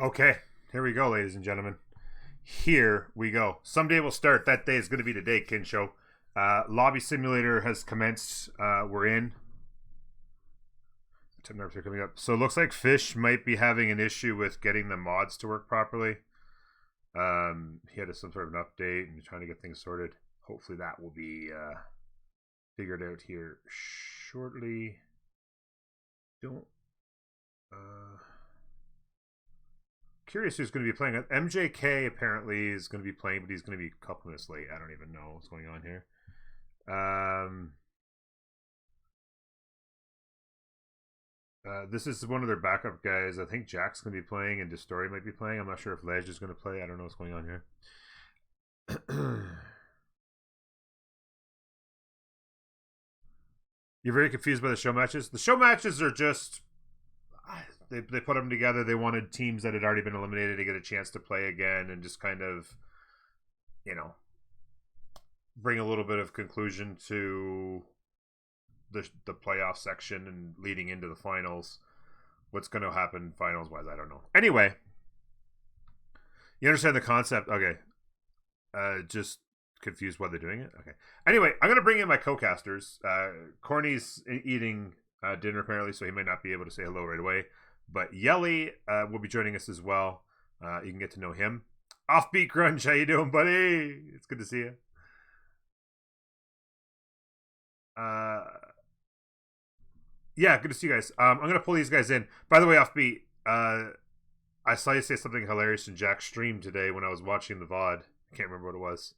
Okay, here we go, ladies and gentlemen. Here we go. Someday we'll start. That day is going to be today, Kinshow. Lobby Simulator has commenced. We're in. Tip numbers are coming up. So it looks like Fish might be having an issue with getting the mods to work properly. He had some sort of an update and trying to get things sorted. Hopefully that will be figured out here shortly. Don't. Curious who's going to be playing. MJK apparently is going to be playing, but he's going to be a couple minutes late. I don't even know what's going on here. This is one of their backup guys. I think Jack's going to be playing and Destory might be playing. I'm not sure if Ledge is going to play. I don't know what's going on here. You're very confused by the show matches? The show matches are just... They put them together. They wanted teams that had already been eliminated to get a chance to play again and just kind of, bring a little bit of conclusion to the playoff section and leading into the finals. What's going to happen finals wise, I don't know. Anyway, you understand the concept? Okay. Just confused why they're doing it. Okay. Anyway, I'm going to bring in my co-casters. Corny's eating dinner apparently, so he might not be able to say hello right away. But Yelly will be joining us as well. You can get to know him. Offbeat Grunge, how you doing, buddy? It's good to see you. Yeah, good to see you guys. I'm going to pull these guys in. By the way, Offbeat, I saw you say something hilarious in Jack's stream today when I was watching the VOD. I can't remember what it was.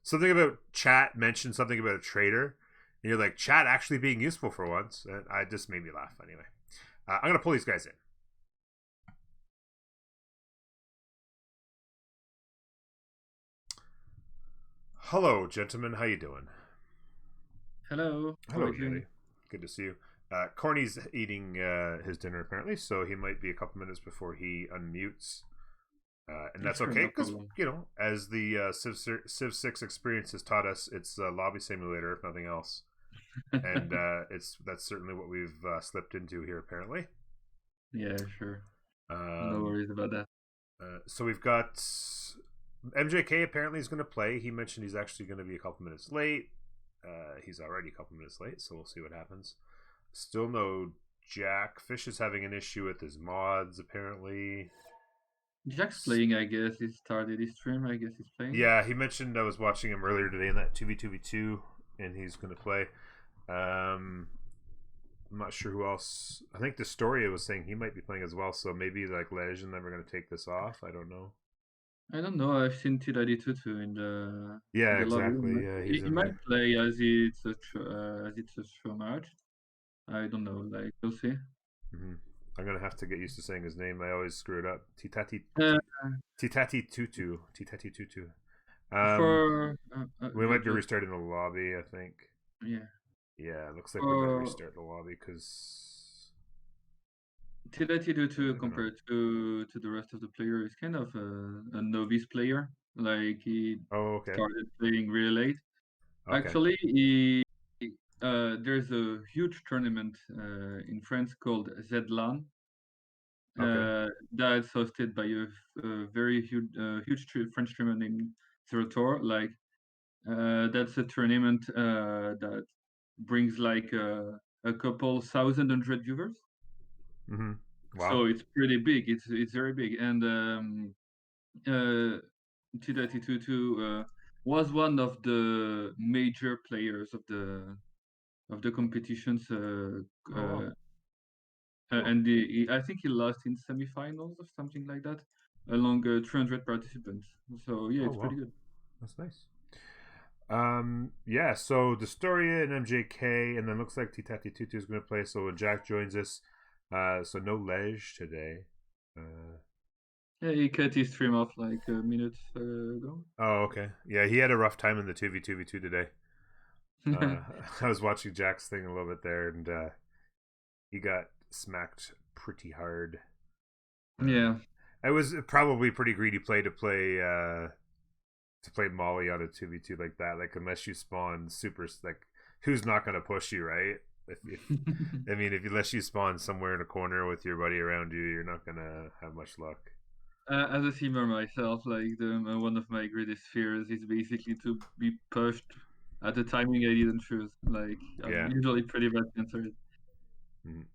Something about chat mentioned something about a trader. And you're like, chat actually being useful for once. And it just made me laugh anyway. I'm going to pull these guys in. Hello, gentlemen. How you doing? Hello. Hello, Jenny. Good to see you. Corny's eating his dinner apparently, so he might be a couple minutes before he unmutes. And that's okay, because, as the Civ 6 experience has taught us, it's a lobby simulator, if nothing else. And that's certainly what we've slipped into here, apparently. Yeah, sure. No worries about that. So we've got MJK apparently is going to play. He mentioned he's actually going to be a couple minutes late. He's already a couple minutes late, so we'll see what happens. Still no Jack. Fish is having an issue with his mods, apparently. Jack's playing, I guess. He started his stream. I guess he's playing. Yeah, he mentioned I was watching him earlier today in that 2v2v2, and he's going to play. I'm not sure who else. I think Destoria was saying he might be playing as well, so maybe like Ledge and them are going to take this off. I don't know. I don't know. I've seen Tidadi22 in the exactly. lobby. Yeah, he might play as it's a show match. I don't know. Like we'll see. Mm-hmm. I'm gonna have to get used to saying his name. I always screw it up. Titati Tutu. We might be restarting the lobby, I think. Yeah. Yeah, it looks like we might restart the lobby because Tidadi22 compared to the rest of the player is kind of a novice player. Like he started playing really late. Okay. Actually, there's a huge tournament in France called ZLAN. That's hosted by a very huge French streamer named Zerotor. Like, that's a tournament that brings like a couple thousand hundred viewers. Mm-hmm. Wow. So it's pretty big. It's very big. And T32 was one of the major players of the competitions. Cool. And I think he lost in semifinals or something like that, along 300 participants. So yeah, it's pretty good. That's nice. Yeah, so Destoria and MJK, and then looks like T32 is going to play. So when Jack joins us, so no Ledge today. Yeah, he cut his stream off like a minute ago. Oh, okay. Yeah, he had a rough time in the 2v2v2 today. I was watching Jack's thing a little bit there, and he got smacked pretty hard. Yeah, it was probably pretty greedy play to play Molly on a 2v2 like that. Like, unless you spawn super, like, who's not going to push you, right? If I mean, unless you spawn somewhere in a corner with your buddy around you, you're not going to have much luck. As a simmer myself, like one of my greatest fears is basically to be pushed at a timing I didn't choose. Like I'm usually pretty bad answers. Mm.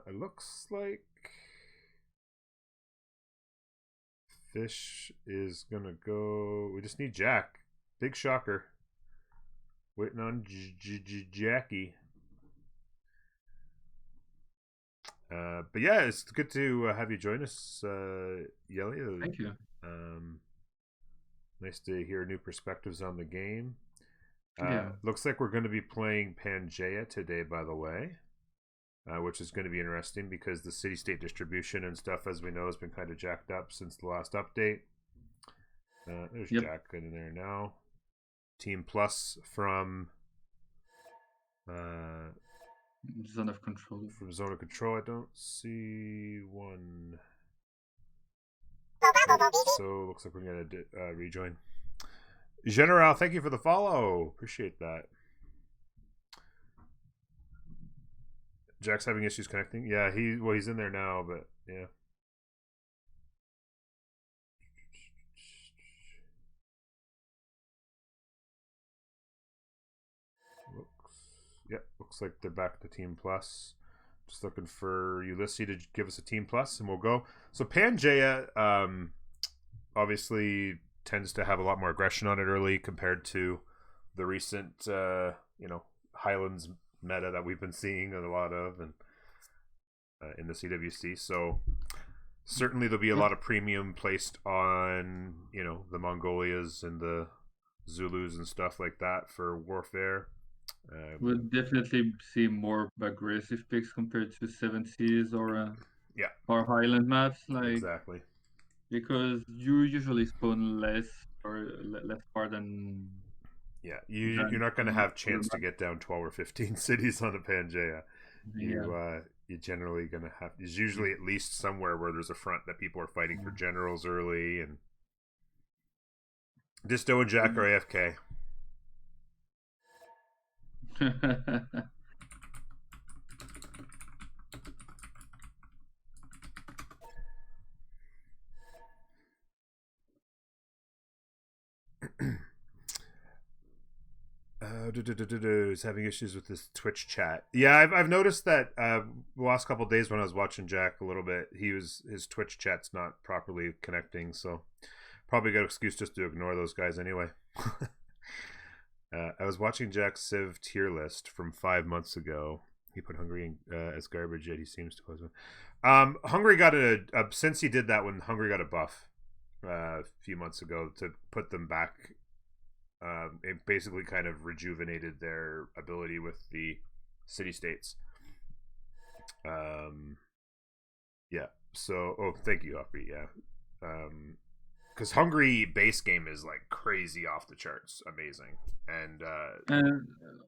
It looks like Fish is gonna go. We just need Jack. Big shocker. Waiting on Jackie. But yeah, it's good to have you join us, Yelly. Thank you. Nice to hear new perspectives on the game. Yeah. Looks like we're going to be playing Pangea today, by the way, which is going to be interesting because the city-state distribution and stuff, as we know, has been kind of jacked up since the last update. There's Jack in there now. Team Plus from Zone of Control. From Zone of Control, I don't see one. So looks like we're gonna rejoin. General, thank you for the follow. Appreciate that. Jack's having issues connecting. Yeah, he's in there now, but yeah. Looks like they're back to Team Plus. Just looking for Ulysse to give us a Team Plus, and we'll go. So Pangea, obviously tends to have a lot more aggression on it early compared to the recent, Highlands meta that we've been seeing a lot of, and in the CWC. So certainly there'll be a lot of premium placed on the Mongolias and the Zulus and stuff like that for warfare. We'll definitely see more aggressive picks compared to 7Cs or Highland maps, like exactly, because you usually spawn less or less far than you're not going to have chance to get down 12 or 15 cities on a Pangea. You're generally going to have. There's usually at least somewhere where there's a front that people are fighting for generals early, and Disto and Jack are AFK. Is having issues with this Twitch chat. Yeah, I've noticed that the last couple of days when I was watching Jack a little bit, his Twitch chat's not properly connecting, so probably got an excuse just to ignore those guys anyway. I was watching Jack's Civ tier list from 5 months ago. He put Hungary as garbage, yet he seems to pose. Hungary got since he did that when Hungary got a buff a few months ago to put them back. It basically kind of rejuvenated their ability with the city states. Yeah. So, thank you, Opry. Yeah. Because Hungary base game is like crazy off the charts, amazing, and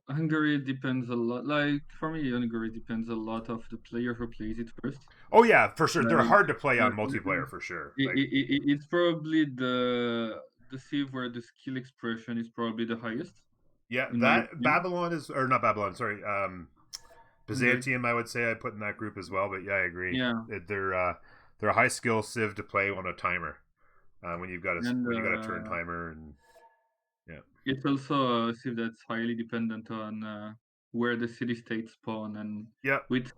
Hungary depends a lot. Like for me, Hungary depends a lot of the player who plays it first. Oh yeah, for sure. They're hard to play on multiplayer for sure. It's probably the Civ where the skill expression is probably the highest. Yeah, that Babylon is, or not Babylon. Sorry, Byzantium. I would say I put in that group as well. But yeah, I agree. Yeah, they're a high skill Civ to play on a timer. When you've got a turn timer, and it's also a Civ that's highly dependent on where the city states spawn, and with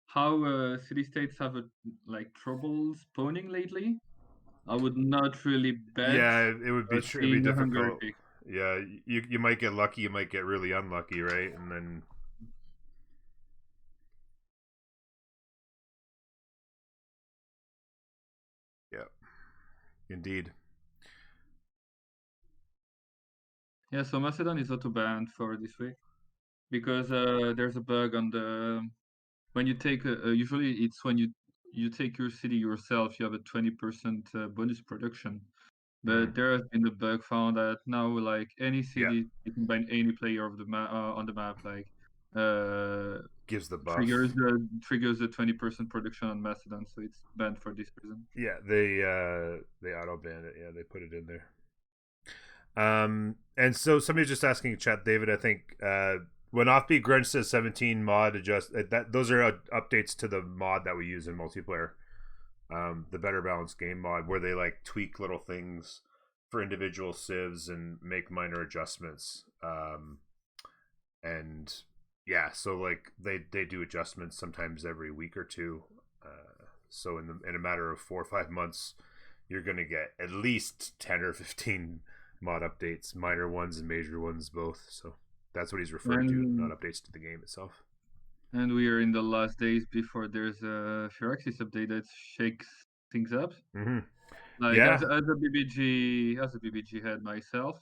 how city states have trouble spawning lately. I would not really bet. Yeah, it would be difficult. Yeah, you might get lucky, you might get really unlucky, right? And then indeed. Yeah, so Macedon is auto banned for this week because there's a bug on the when you take usually it's when you take your city yourself, you have a 20% bonus production. But there has been a bug found that now, like any city, you can ban any player of the on the map, gives the buff, triggers the 20% production on Macedon, so it's banned for this reason. Yeah, they auto ban it. Yeah, they put it in there. And so somebody's just asking chat, David. I think when Offbeat Grunge says 17 mod adjust, those are updates to the mod that we use in multiplayer. The Better Balanced Game mod, where they like tweak little things for individual civs and make minor adjustments. And yeah, so like they do adjustments sometimes every week or two. So in a matter of 4 or 5 months, you're gonna get at least 10 or 15 mod updates, minor ones and major ones both. So that's what he's referring to, not updates to the game itself. And we are in the last days before there's a Firaxis update that shakes things up. Mm-hmm. Like yeah. as a BBG head myself,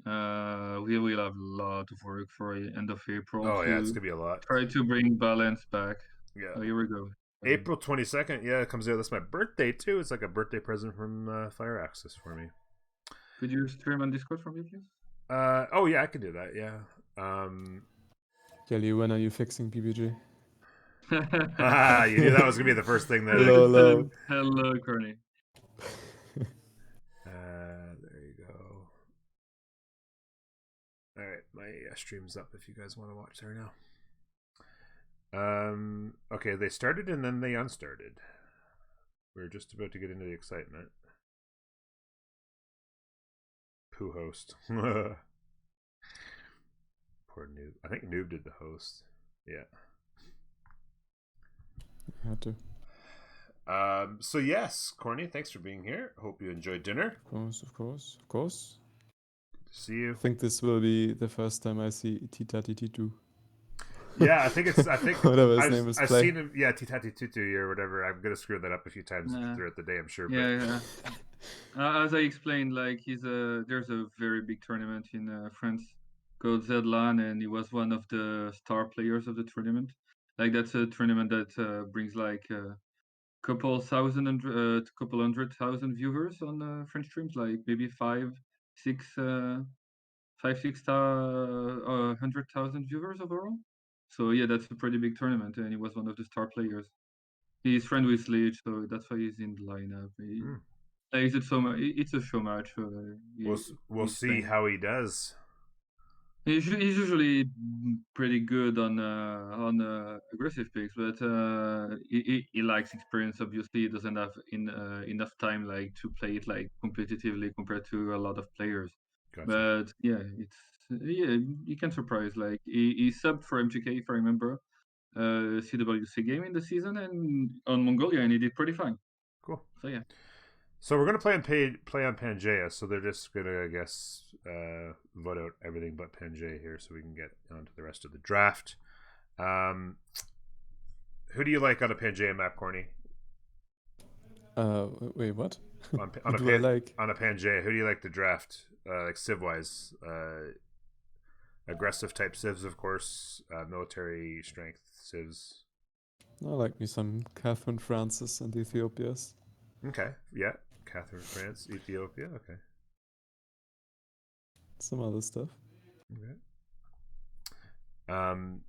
we will have a lot of work for end of April It's gonna be a lot. Try to bring balance back. Yeah. Oh, here we go. April 22nd. Yeah, it comes out. That's my birthday too. It's like a birthday present from Fire Access for me. Could you stream on Discord for me, please? Oh yeah, I can do that. Yeah. Kelly, when are you fixing PBG? You knew that was gonna be the first thing that. Hello, Corny. There you go. All right, my stream's up if you guys want to watch there now. Okay, they started and then they unstarted. We're just about to get into the excitement. Poo host. Poor Noob. I think Noob did the host. Yeah. Had to. So yes, Corny, thanks for being here. Hope you enjoyed dinner. Of course. Good to see you. I think this will be the first time I see Titati Titu. Yeah, I think whatever his name is. I've seen him. Yeah, Titati Tutu or whatever. I'm gonna screw that up a few times throughout the day, I'm sure. Yeah. As I explained, like there's a very big tournament in France called Zedlan, and he was one of the star players of the tournament. Like that's a tournament that brings like couple hundred thousand viewers on French streams, like maybe 100,000 viewers overall. So yeah, that's a pretty big tournament, and he was one of the star players. He's friend with Leech, so that's why he's in the lineup. It's a show match. We'll see how he does. He's usually pretty good on aggressive picks, but he likes experience. Obviously, he doesn't have enough time like to play it like competitively compared to a lot of players. Gotcha. But yeah, he can surprise. Like he subbed for MGK if I remember, CWC game in the season and on Mongolia, and he did pretty fine. Cool. So yeah. So we're gonna play on Pangea. So they're just gonna, I guess, vote out everything but Pangea here, so we can get on to the rest of the draft. Who do you like on a Pangea map, Corny? Wait, what? On a Pangea, who do you like to draft? Like Civ wise, aggressive type civs, of course. Military strength civs. I like me some Catherine Francis and Ethiopia's. Okay, yeah. Catherine France, Ethiopia, okay. Some other stuff. Okay.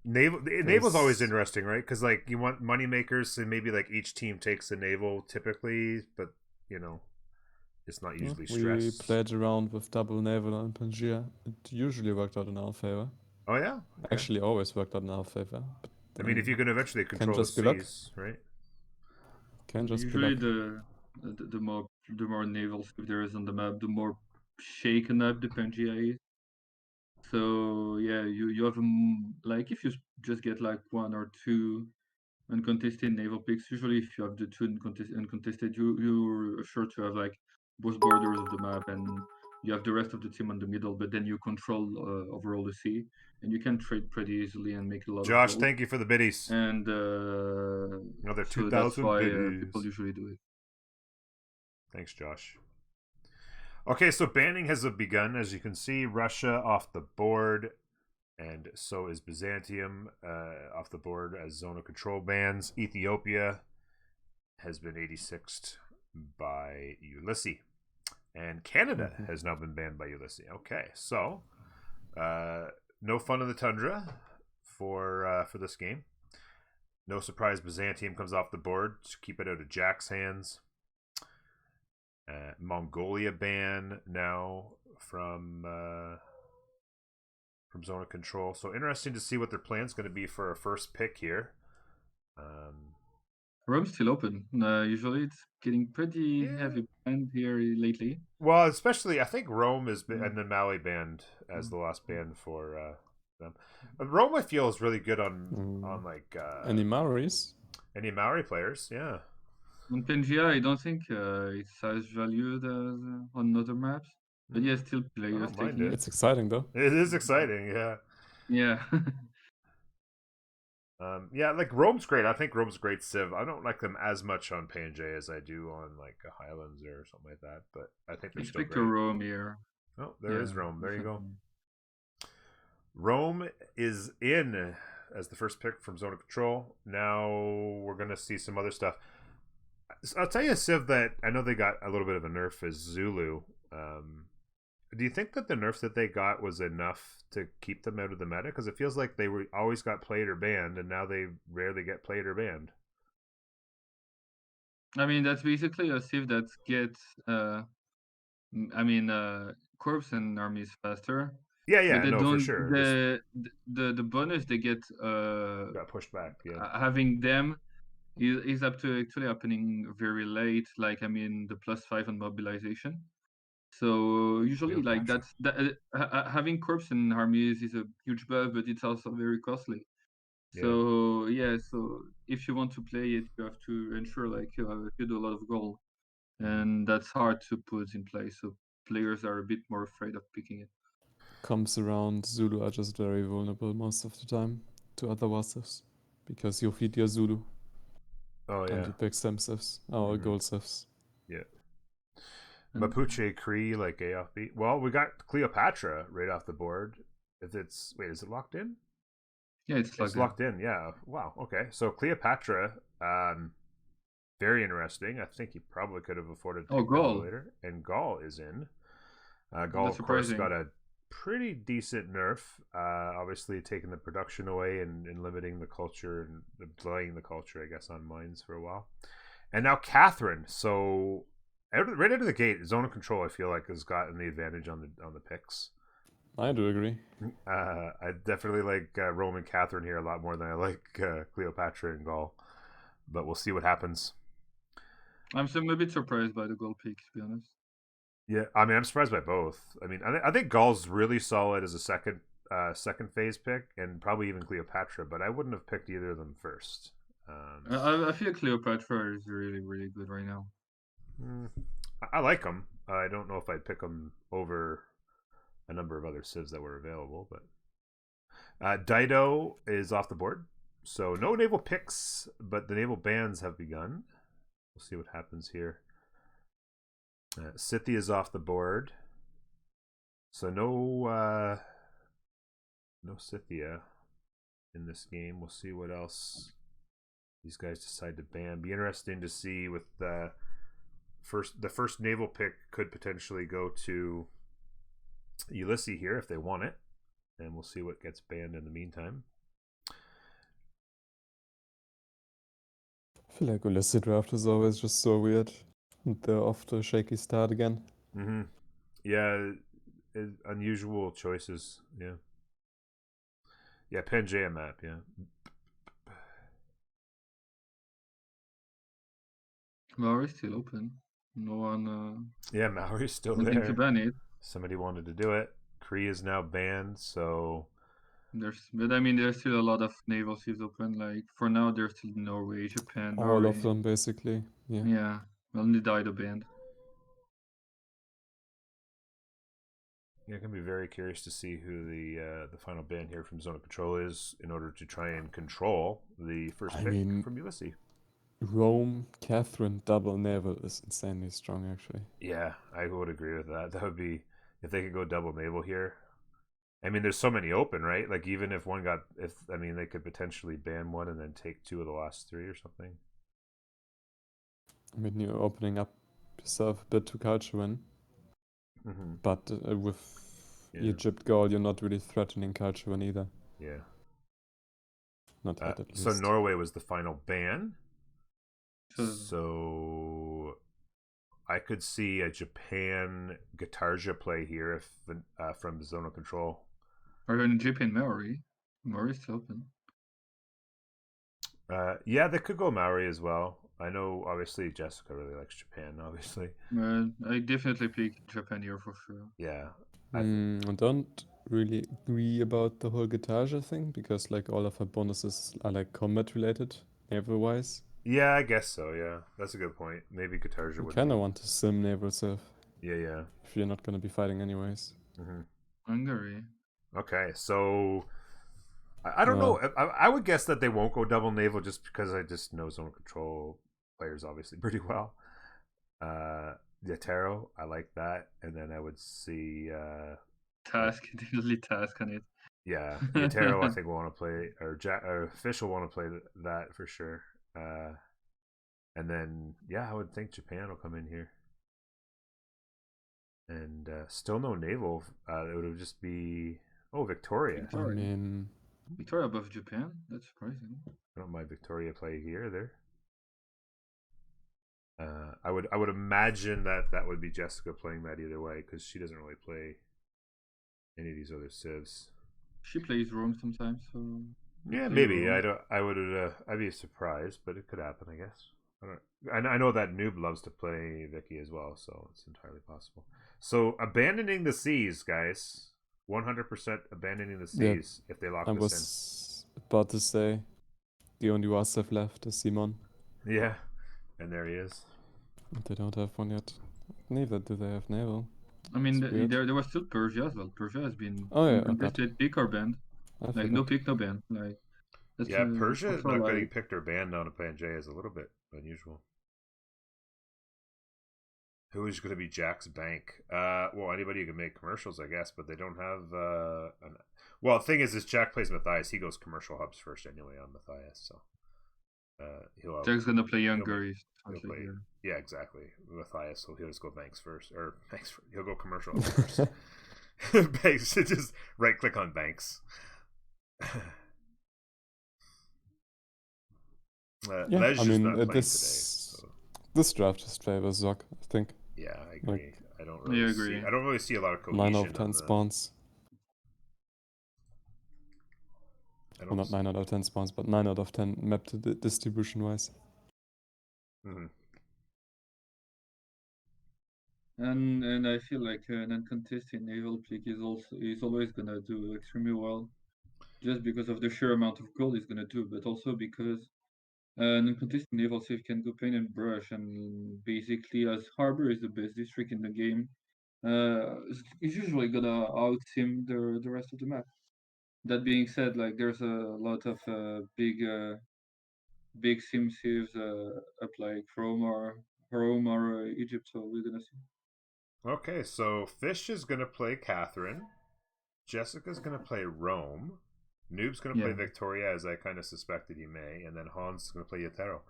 Naval's always interesting, right? Because like you want money makers, so maybe like each team takes a naval typically, but you know, it's not usually stressed. We played around with double naval on Pangea. It usually worked out in our favor. Oh yeah, okay. Actually, always worked out in our favor. But I mean, if you can eventually control the seas, right? Can just usually the more naval stuff there is on the map, the more shaken up the Pangea is. So yeah, you have like if you just get like 1 or 2 uncontested naval picks. Usually, if you have the 2 uncontested, you're sure to have like both borders of the map, and you have the rest of the team on the middle. But then you control overall the sea, and you can trade pretty easily and make a lot of Josh, gold. Thank you for the biddies. And another 2,000 so that's why people usually do it. Thanks, Josh. Okay, so banning has begun. As you can see, Russia off the board, and so is Byzantium off the board as zone of control bans. Ethiopia has been 86'd by Ulysse, and Canada has now been banned by Ulysse. Okay, so no fun in the tundra for this game. No surprise, Byzantium comes off the board to keep it out of Jack's hands. Mongolia ban now from from Zone of Control. So interesting to see what their plan's going to be for a first pick here. Rome's still open. Usually it's getting pretty heavy banned here lately. Well, especially I think Rome is and then Maui banned as the last ban for them. Rome I feel is really good on like any Maoris? Any Maori players, yeah. On Pangea, I don't think it's as valued as on other maps. But yeah, still players taking it. It's exciting though. It is exciting, yeah. Yeah. Yeah, like Rome's great. I think Rome's a great Civ. I don't like them as much on Panjay as I do on like a Highlands or something like that. But I think they're still Expect great. a Rome here. Oh, there is Rome. There you go. Rome is in as the first pick from Zone of Control. Now we're gonna see some other stuff. I'll tell you a Civ that I know they got a little bit of a nerf is Zulu. Do you think that the nerf that they got was enough to keep them out of the meta? Because it feels like they were always got played or banned, and now they rarely get played or banned. I mean, that's basically a Civ that gets, corps and armies faster. Yeah, but they no, don't. for sure. The bonus they get Got pushed back. Yeah, having them is up to actually happening very late. Like I mean, the +5 on mobilization. So usually, like that's having corps and armies is a huge buff, but it's also very costly. So yeah, so if you want to play it, you have to ensure like you do a lot of gold, and that's hard to put in place. So players are a bit more afraid of picking it. Comes around, Zulu are just very vulnerable most of the time to other Wasifs because you feed your Zulu. Oh yeah. And you pick stem Civs or gold Civs. Yeah. Mapuche Cree like A off B. Well, we got Cleopatra right off the board. If it's is it locked in? Yeah, it's locked in. Yeah. Wow. Okay. So Cleopatra, very interesting. I think he probably could have afforded to take Gaul later. And Gaul is in. Gaul, of course, got a pretty decent nerf. Obviously, taking the production away and limiting the culture and delaying the culture, I guess, on mines for a while. And now Catherine. So right out of the gate, Zone of Control, I feel like, has gotten the advantage on the picks. I do agree. I definitely like Roman Catherine here a lot more than I like Cleopatra and Gaul. But we'll see what happens. I'm a bit surprised by the Gaul pick, to be honest. Yeah, I mean, I'm surprised by both. I mean, I think Gaul's really solid as a second phase pick, and probably even Cleopatra, but I wouldn't have picked either of them first. I feel Cleopatra is really, really good right now. I like him. I don't know if I'd pick him over a number of other civs that were available, but Dido is off the board, so no naval picks, but the naval bans have begun. We'll see what happens here. Scythia is off the board, so no Scythia in this game. We'll see what else these guys decide to ban. Be interesting to see with the first naval pick could potentially go to Ulysse here if they want it, and we'll see what gets banned in the meantime. I feel like Ulysse draft is always just so weird. They're off to a shaky start again. Yeah, unusual choices. Yeah, Pangea map. Yeah. Maori's still open. No one. Yeah, Maori's still wanting there. To ban it. Somebody wanted to do it. Cree is now banned, so. But I mean, there's still a lot of naval civs open. Like for now, there's still Norway, Japan, all of them basically. Yeah. Yeah, only Dido banned. Yeah, I'm gonna be very curious to see who the final ban here from Zone of Control is in order to try and control the first pick from Ulysse. Rome, Catherine, double naval is insanely strong, actually. Yeah, I would agree with that. That would be if they could go double naval here. I mean, there's so many open, right? Like even if one got, they could potentially ban one and then take two of the last three or something. I mean, you're opening up yourself a bit to culture win. But with Egypt Gaul, you're not really threatening culture win either. Yeah. Not yet, at least. So Norway was the final ban. So I could see a Japan Guitarja play here if from Zone of Control. Or in Japan, Maori. Maori is open. Yeah, they could go Maori as well. I know, obviously, Jessica really likes Japan, obviously. I definitely pick Japan here for sure. Yeah. I don't really agree about the whole Guitarja thing, because like all of her bonuses are like combat related, naval-wise. Yeah, I guess so, yeah. That's a good point. Maybe Guitarja would kind of want to sim naval Civ. Yeah. If you're not going to be fighting anyways. Hungary. Okay, so I don't know. I would guess that they won't go double naval just because I just know zone control players obviously pretty well. Yatero, I like that, and then I would see Task, definitely Task on it. Yeah, Yatero I think will want to play, or Fish will want to play that for sure. And then I would think Japan will come in here, and still no naval. It would just be Victoria. I mean, Victoria above Japan? That's surprising. I don't mind Victoria play here either. I would imagine that would be Jessica playing that either way, because she doesn't really play any of these other civs. She plays Rome sometimes, so yeah, maybe Rome. I'd be surprised, but it could happen, I guess. I know that Noob loves to play Vicky as well, so it's entirely possible. So abandoning the seas, guys. 100% abandoning the seas if they lock this in. I was about to say the only Wasav left is Simon. Yeah, and there he is. They don't have one yet. Neither do they have naval. I mean, there was still Persia as well. Persia has been contested pick or banned. Like no pick, no ban. Like Persia not getting picked or banned on a Panjay is a little bit unusual. Who is going to be Jack's bank? Well, anybody who can make commercials, I guess, but they don't have. Well, the thing is Jack plays Matthias. He goes commercial hubs first anyway on Matthias, so Jack's gonna play Hungary. Yeah, exactly. Matthias, so he'll just go banks first, or banks. He'll go commercial hubs first. Banks. Just right click on banks. I mean, this draft just favors Zog, I think. Yeah, I agree. I don't really see a lot of cohesion. 9 out of 10 spawns. Well, not 9 out of 10 spawns, but 9 out of 10 map distribution wise. And I feel like an uncontested naval pick is always gonna do extremely well, just because of the sheer amount of gold he's gonna do, but also because an uncontested naval Civ can go paint and brush, and basically as Harbor is the best district in the game, he's usually gonna out-sim the rest of the map. That being said, like there's a lot of big sim civs up like Rome or Egypt, so we're gonna see. Okay, so Fish is gonna play Catherine, Jessica's gonna play Rome, Noob's gonna play Victoria, as I kind of suspected he may, and then Hans is gonna play Yatero.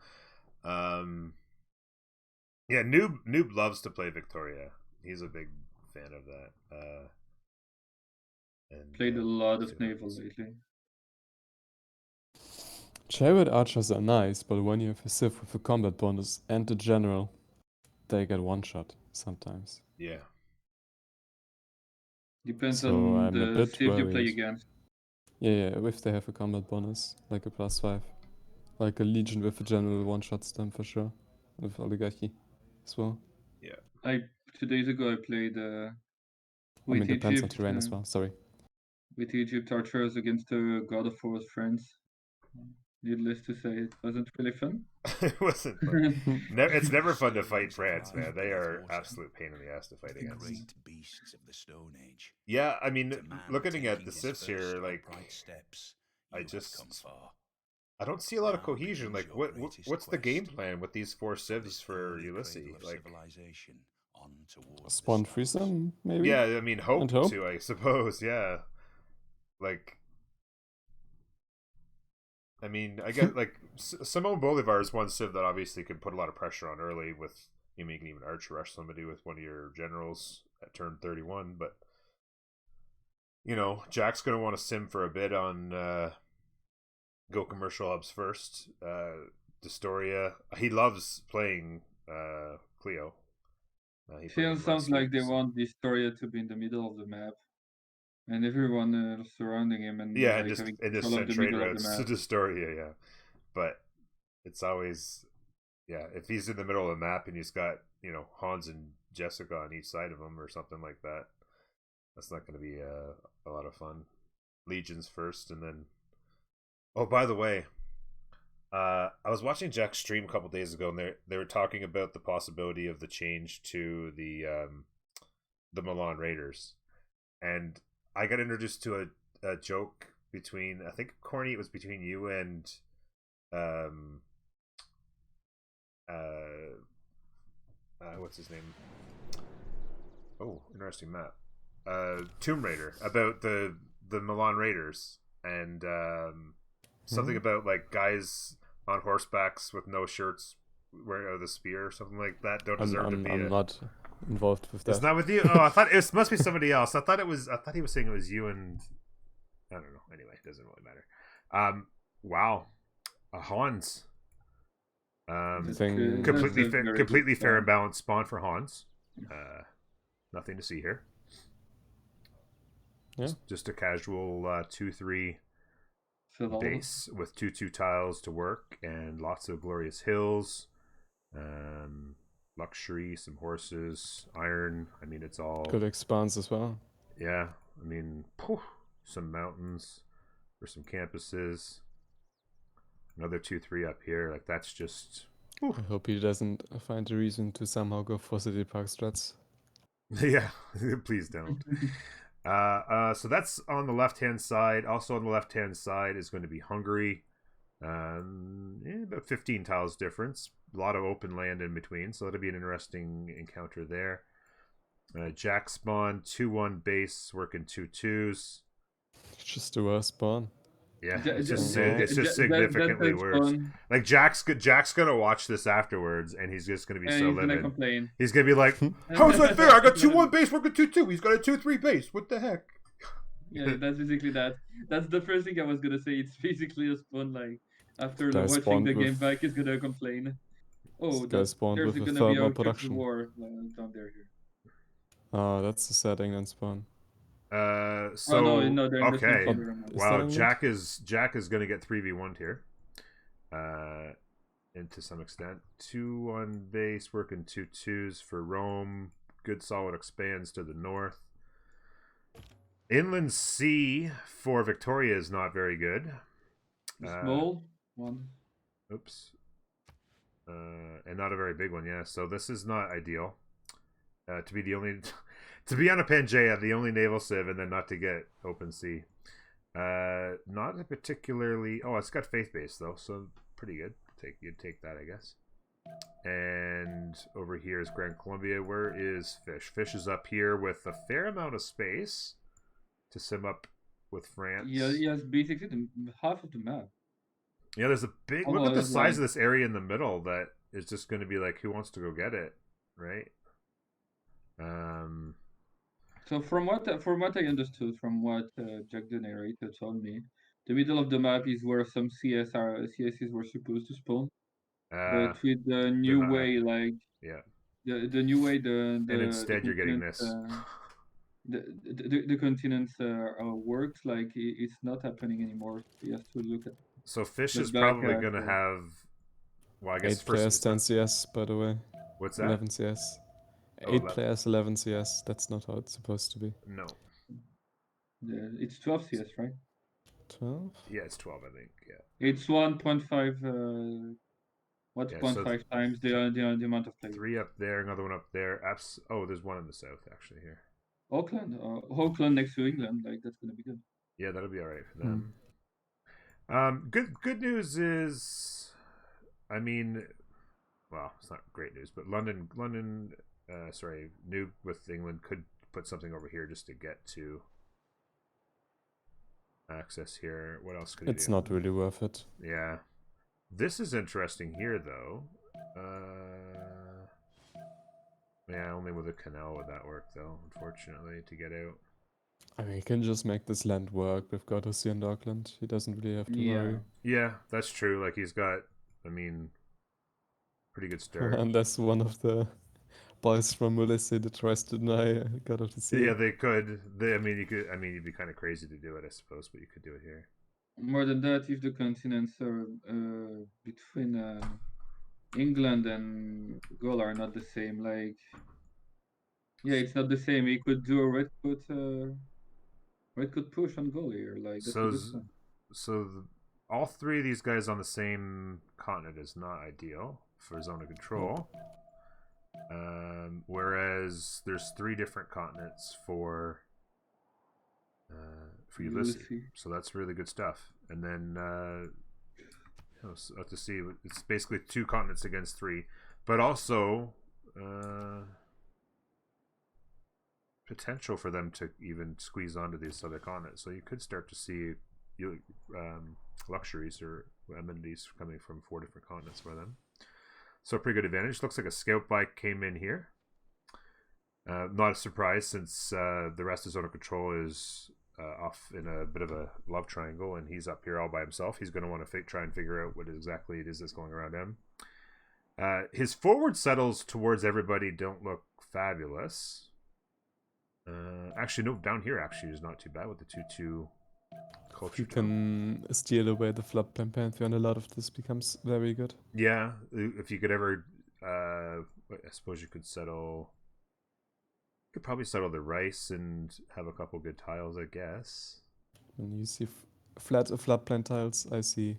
Yeah, Noob loves to play Victoria. He's a big fan of that. And played a lot of naval lately. Chariot archers are nice, but when you have a Civ with a combat bonus and the general, they get one shot sometimes. Yeah. Depends on the Civ you play against. Yeah, if they have a combat bonus, like a +5. Like a Legion with a general one-shots them for sure. With Oligarchy as well. Yeah. 2 days ago I played with Egypt. Depends on terrain as well, sorry. With Egypt archers against the God of War's friends. Needless to say, it wasn't really fun. It wasn't fun. It's never fun to fight France, man. They are absolute pain in the ass to fight against. Great beasts of the Stone Age. Yeah, I mean, looking at the Civs here, like, I don't see a lot of cohesion. Like, what's the game plan with these 4 Civs for Ulysse? Like, spawn freeze them, maybe? Yeah, I mean, hope to, I suppose. Yeah, like. I mean, I guess like Simone Bolivar is one Civ that obviously can put a lot of pressure on early with, you can even archer rush somebody with one of your generals at turn 31, but Jack's going to want to sim for a bit on go commercial hubs first. Destoria, he loves playing Cleo. Sounds like they want Destoria to be in the middle of the map. And everyone surrounding him and yeah, like just having and just control of send the trade middle of the routes to map. destroy. Yeah. But it's always if he's in the middle of the map and he's got Hans and Jessica on each side of him or something like that, that's not going to be a lot of fun. Legions first, and then by the way, I was watching Jack's stream a couple days ago, and they were talking about the possibility of the change to the Milan Raiders, and I got introduced to a joke between, I think, Corny, it was between you and what's his name? Oh, interesting map. Tomb Raider, about the Milan Raiders, and something about like guys on horsebacks with no shirts wearing the spear or something like that don't deserve to be. I'm not involved with that. It's not with you. Oh, I thought it must be somebody else. I thought he was saying it was you, and I don't know. Anyway, it doesn't really matter. Wow, Hans. Completely fair and balanced spawn for Hans. Nothing to see here. Yeah. Just a casual 2/3 base with 2/2 tiles to work and lots of glorious hills, luxury, some horses, iron. I mean, it's all good expanse as well. Yeah, I mean, some mountains for some campuses. Another 2/3 up here. Like, that's just. I hope he doesn't find a reason to somehow go for City Park strats. Yeah, please don't. So that's on the left-hand side. Also on the left-hand side is going to be Hungary. About 15 tiles difference. A lot of open land in between, so that'll be an interesting encounter there. Jack spawn, 2/1 base, working 2/2s. Just the worst spawn. Yeah, it's just significantly worse. Like Jack's gonna watch this afterwards, and he's just gonna be so livid. Gonna complain. He's gonna be like, "How's that fair? I got 2/1 base, working 2/2. He's got a 2/3 base. What the heck?" Yeah, that's basically that. That's the first thing I was gonna say. It's basically a spawn. Like after watching the game back, he's gonna complain. Oh, there's gonna be a production war down there here. Oh, that's the sad England spawn. Okay. Wow, Jack is gonna get 3v1'd here. And to some extent. 2/1 base, working 2/2s for Rome. Good solid expands to the north. Inland Sea for Victoria is not very good. Small one. Oops. And not a very big one, yeah. So this is not ideal. To be the only to be on a Pangea, the only naval civ, and then not to get open sea. Not a particularly. Oh, it's got faith base though, so pretty good. You'd take that, I guess. And over here is Grand Columbia. Where is Fish? Fish is up here with a fair amount of space to sim up with France. Yeah, he has basically half of the map. Yeah, there's a big. Look at the size of this area in the middle. That is just going to be like, who wants to go get it, right? So from what I understood, from what Jack the narrator told me, the middle of the map is where some CSs were supposed to spawn, but with the new way, like the new way and instead you're getting this. The continents works, like it's not happening anymore. You have to look at. So Fish is probably going to have. Well, I guess 8 players, 10 CS, by the way. What's that? 11 CS. 8 players, 11 CS. That's not how it's supposed to be. No. Yeah, it's 12 CS, right? 12? Yeah, it's 12, I think. Yeah. It's 1.5. 1.5 times the amount of players. 3 up there, another one up there. Oh, there's one in the south actually here. Auckland next to England, like that's gonna be good. Yeah, that'll be all right for them. Good news is, I mean, well, it's not great news, but London, Noob with England could put something over here just to get to access here. What else could it's not really worth it. Yeah. This is interesting here, though. Yeah, only with a canal would that work, though, unfortunately, to get out. I mean, he can just make this land work with Goddessy and Auckland. He doesn't really have to worry. Yeah, that's true. Like, he's got, I mean, pretty good start. Unless one of the boys from Ulysse that tries to deny God of the Sea. Yeah, they could. I mean, you could. I mean, it'd be kind of crazy to do it, I suppose, but you could do it here. More than that, if the continents are between England and Gaul are not the same, like yeah, it's not the same. He could do a red could push on Gaul here, like that's a good sign. So all three of these guys on the same continent is not ideal for zone of control. Whereas there's 3 different continents for Ulysse. So that's really good stuff. And then so have to see. It's basically 2 continents against 3, but also potential for them to even squeeze onto these other continents. So you could start to see luxuries or amenities coming from 4 different continents for them. So a pretty good advantage. Looks like a scout bike came in here. Not a surprise since the rest of zone of control is off in a bit of a love triangle, and he's up here all by himself. He's going to want to try and figure out what exactly it is that's going around him. His forward settles towards everybody don't look fabulous. Actually, no, down here actually is not too bad with the 2-2 culture. You can steal away the floodplain Pantheon, a lot of this becomes very good. Yeah, if you could ever, I suppose you could settle. You could probably settle the rice and have a couple good tiles, I guess. When you see floodplain tiles, I see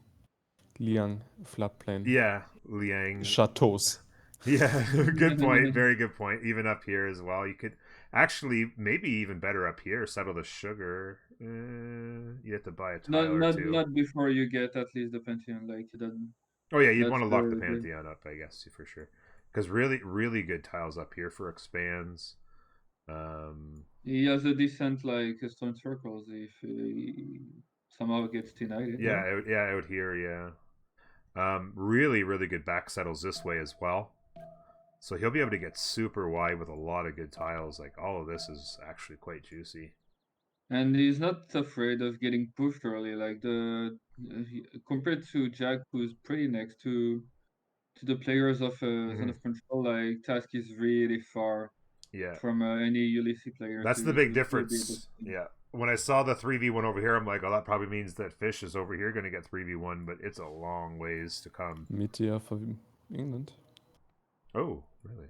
Liang floodplain. Yeah, Liang. Chateaus. Yeah, good point. Very good point. Even up here as well. You could actually, maybe even better up here, settle the sugar. You have to buy a tile or 2. Not before you get at least the Pantheon. Like you don't. Oh yeah, you'd want to lock the Pantheon up, I guess, for sure. Because really, really good tiles up here for expands. He has a decent like stone circles if he somehow gets denied. Yeah, out here, yeah. Really, really good back settles this way as well. So he'll be able to get super wide with a lot of good tiles. Like all of this is actually quite juicy. And he's not afraid of getting pushed early. Like compared to Jack, who's pretty next to the players of Zone of Control, like Task is really far from any Ulysse player. That's the big difference. Yeah. When I saw the 3v1 over here, I'm like, oh, that probably means that Fish is over here going to get 3v1, but it's a long ways to come. Meteor for England. Oh, really?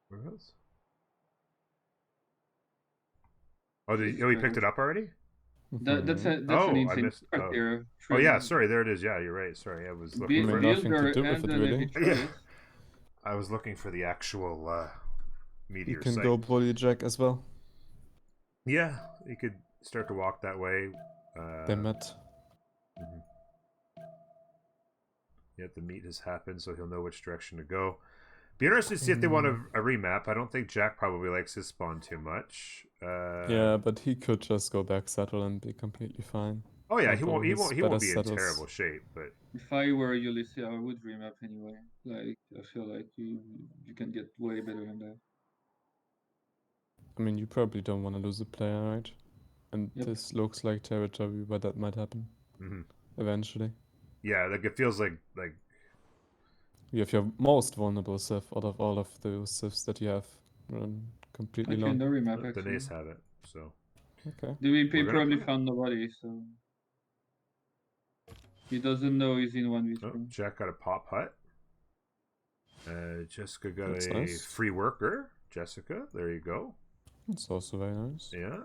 Where else? Oh, he picked it up already? That's an insane card there. Oh yeah, sorry, there it is. Yeah, you're right. Sorry, I was looking for nothing to do with it, really. Yeah. I was looking for the actual meteor. You can go bully Jack as well. Yeah, you could start to walk that way. They met. Yeah, the meet has happened, so he'll know which direction to go. Be interested to see if they want a remap. I don't think Jack probably likes his spawn too much. Yeah, but he could just go back settle and be completely fine. Oh yeah, he won't be in terrible shape. But if I were Ulysse, I would remap anyway. Like I feel like you can get way better than that. I mean, you probably don't want to lose a player, right? And this looks like territory where that might happen eventually. Yeah, like it feels like you have your most vulnerable Civ out of all of those Civs that you have run completely long. No remap, the Nace have it, so. Okay. The VP probably found nobody, so he doesn't know he's in 1v3. Oh, Jack got a pop hut. Jessica got That's a nice. free worker. Jessica, there you go. It's also very nice. Yeah.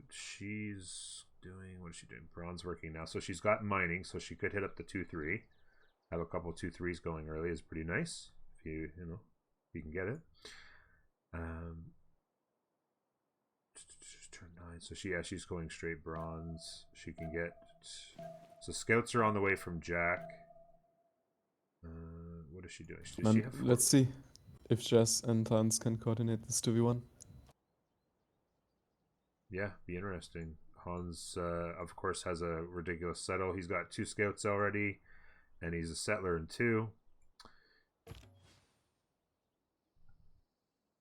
She's doing, what is she doing? Bronze working now. So she's got mining, so she could hit up the 2-3. Have a couple 2-3s going early is pretty nice. If you can get it. Turn 9. So she's going straight bronze. She can get. So scouts are on the way from Jack. What is she doing? Let's see if Jess and Hans can coordinate this 2v1. Yeah, be interesting. Hans, of course, has a ridiculous settle. He's got 2 scouts already, and he's a settler in 2.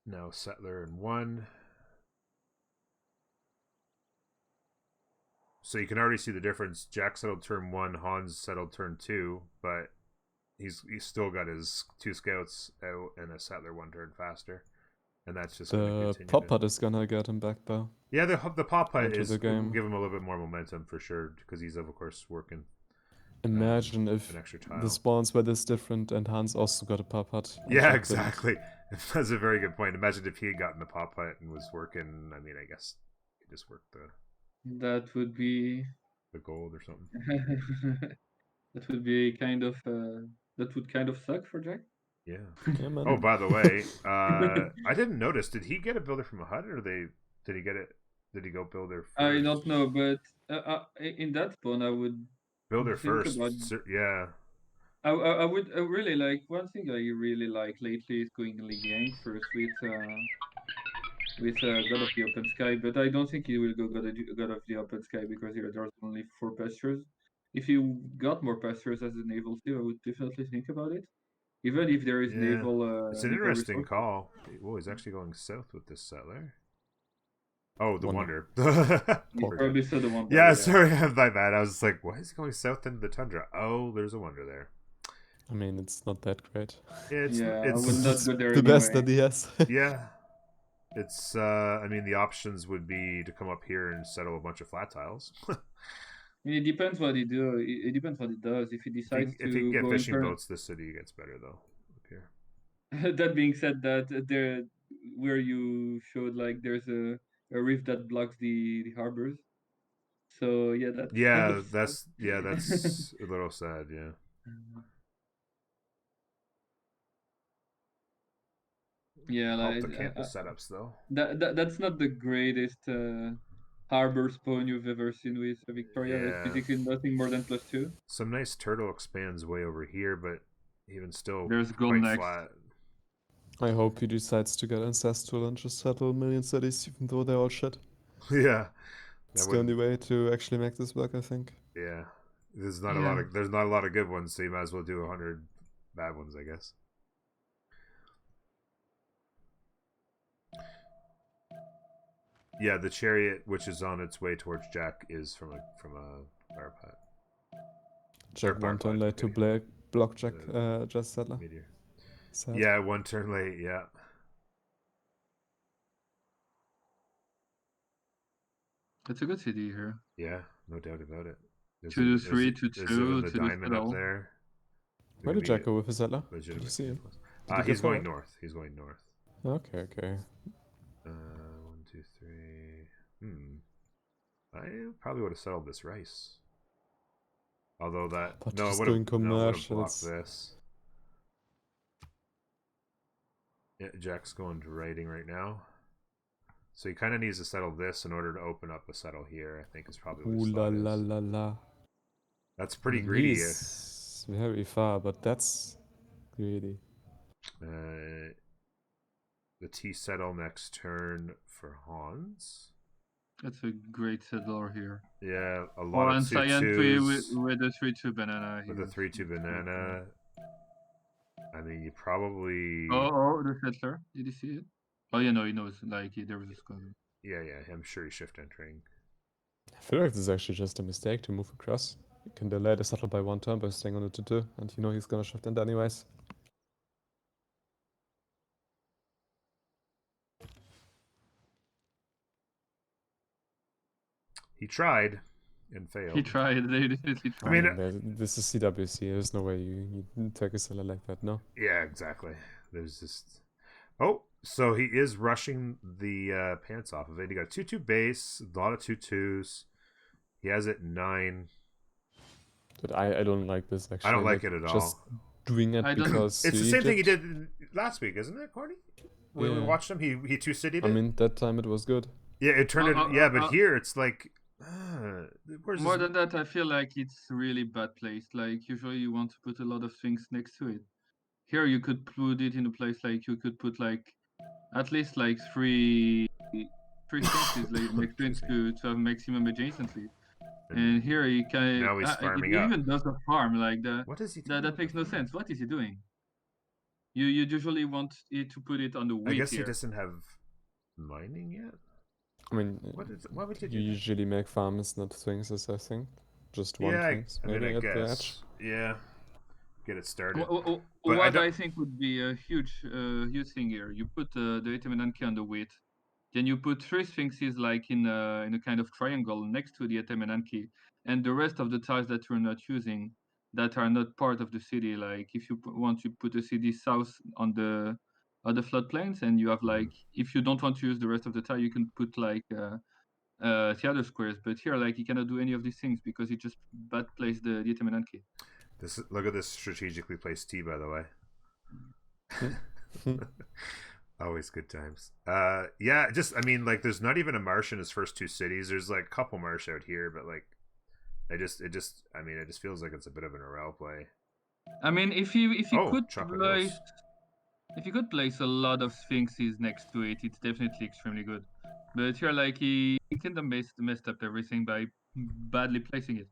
Now settler in 1. So you can already see the difference. Jack settled turn 1, Hans settled turn 2, but he's still got his 2 scouts out and a settler 1 turn faster, and that's just the pop putt is gonna get him back though. Yeah, the pop putt is will give him a little bit more momentum for sure because he's of course working. Imagine if an extra tile. the spawns were this different and Hans also got a pop putt. Yeah, exactly. That's a very good point. Imagine if he had gotten the pop putt and was working. I mean, I guess he just worked the. That would be the gold or something. That would be kind of that would kind of suck for Jack. Yeah. Oh, by the way, I didn't notice. Did he get a builder from a hut, or did he get it? Did he go builder first? I don't know, but in that spawn, I would builder think first. About, yeah. I would really like one thing I really like lately is going League first with God of the Open Sky, but I don't think he will go God of the Open Sky because there's only 4 pastures. If you got more pastures as a naval too, I would definitely think about it. Even if there is naval. It's an interesting call. Well, he's actually going south with this settler. Oh, the Wonder. Probably said the Wonder. Yeah, sorry, my bad. I was just like, why is he going south into the tundra? Oh, there's a Wonder there. I mean, it's not that great. It's I would not go there the anyway. best that he has. Yeah. It's, I mean, the options would be to come up here and settle a bunch of flat tiles. I mean, it depends what he do. It depends what he does. If he decides if he can get go fishing boats, this city gets better though. Up here. That being said, that there where you showed like there's a reef that blocks the harbors. So yeah, that's kind of that's a little sad. Yeah. Yeah, help like the campus setups though. That's not the greatest harbor spawn you've ever seen with Victoria. Yeah. It's basically nothing more than +2. Some nice turtle expands way over here, but even still, there's gold quite next. flat. I hope he decides to get ancestral and just settle a million cities, even though they're all shit. Yeah. It's the only way to actually make this work, I think. Yeah. There's not a lot of good ones, so you might as well do 100 bad ones, I guess. Yeah, the chariot, which is on its way towards Jack, is from a fire pot. Jack 1 turn late to block Jack just settler. Yeah, 1 turn late. Yeah. That's a good city here. Yeah, no doubt about it. 2 to 3 to 2 there's even the to diamond up there. Where did Jack go with his settler? Did you see him? He's going north. He's going north. Okay. 1, 2, 3. I probably would have settled this rice. Although that no, I would have blocked this. Yeah, Jack's going to raiding right now. So he kind of needs to settle this in order to open up a settle here, I think is probably what his thought is. That's pretty greedy. He's very far, but that's greedy. The T settle next turn for Hans. That's a great settler here. Yeah, a lot of 2/2s with the 3/2 banana. With the 3/2 banana. I mean, you probably. Oh, the settler. Did you see it? Oh yeah, no, he knows. Like there was a skull. Yeah, I'm sure he's shift entering. I feel like this is actually just a mistake to move across. You can delay the settle by 1 turn by staying on the 2/2, and you know he's gonna shift end anyways. He tried and failed. He tried. They definitely tried. I mean, this is CWC. There's no way you take a seller like that, no? Yeah, exactly. There's just. Oh, so he is rushing the pants off of it. He got a 2/2 base, a lot of 2/2s. He has it 9. But I don't like this actually. I don't like it at just all. Doing it because it's the same thing he did last week, isn't it, Corny? When we watched him, he 2-city'd it. I mean, that time it was good. Yeah, it turned it. But here it's like. More than that, I feel like it's really bad placed. Like usually you want to put a lot of things next to it. Here you could put it in a place like you could put like at least like three things next to it to have maximum adjacency. And here he can. Now he's farming up. Even does a farm like that. What is he doing? That makes no sense. What is he doing? You usually want it to put it on the wheat. I guess here. He doesn't have mining yet. I mean, why would you usually make farms, not things, as I think. Just one things, maybe I at the edge. Yeah. get it started. What I think would be a huge thing here. You put the Etemenanki on the wheat, then you put 3 sphinxes like in a kind of triangle next to the Etemenanki, and the rest of the tiles that you're not using, that are not part of the city. Like if you want to put a city south on the floodplains, and you have like if you don't want to use the rest of the tile, you can put like the other squares. But here, like you cannot do any of these things because you just bad place the Etemenanki. Look at this strategically placed T, by the way. Always good times. Yeah, just I mean, like, there's not even a marsh in his first 2 cities. There's like a couple marsh out here, but like, it just feels like it's a bit of an Orel play. I mean, if he could place a lot of sphinxes next to it, it's definitely extremely good. But here, like he kind of messed up everything by badly placing it.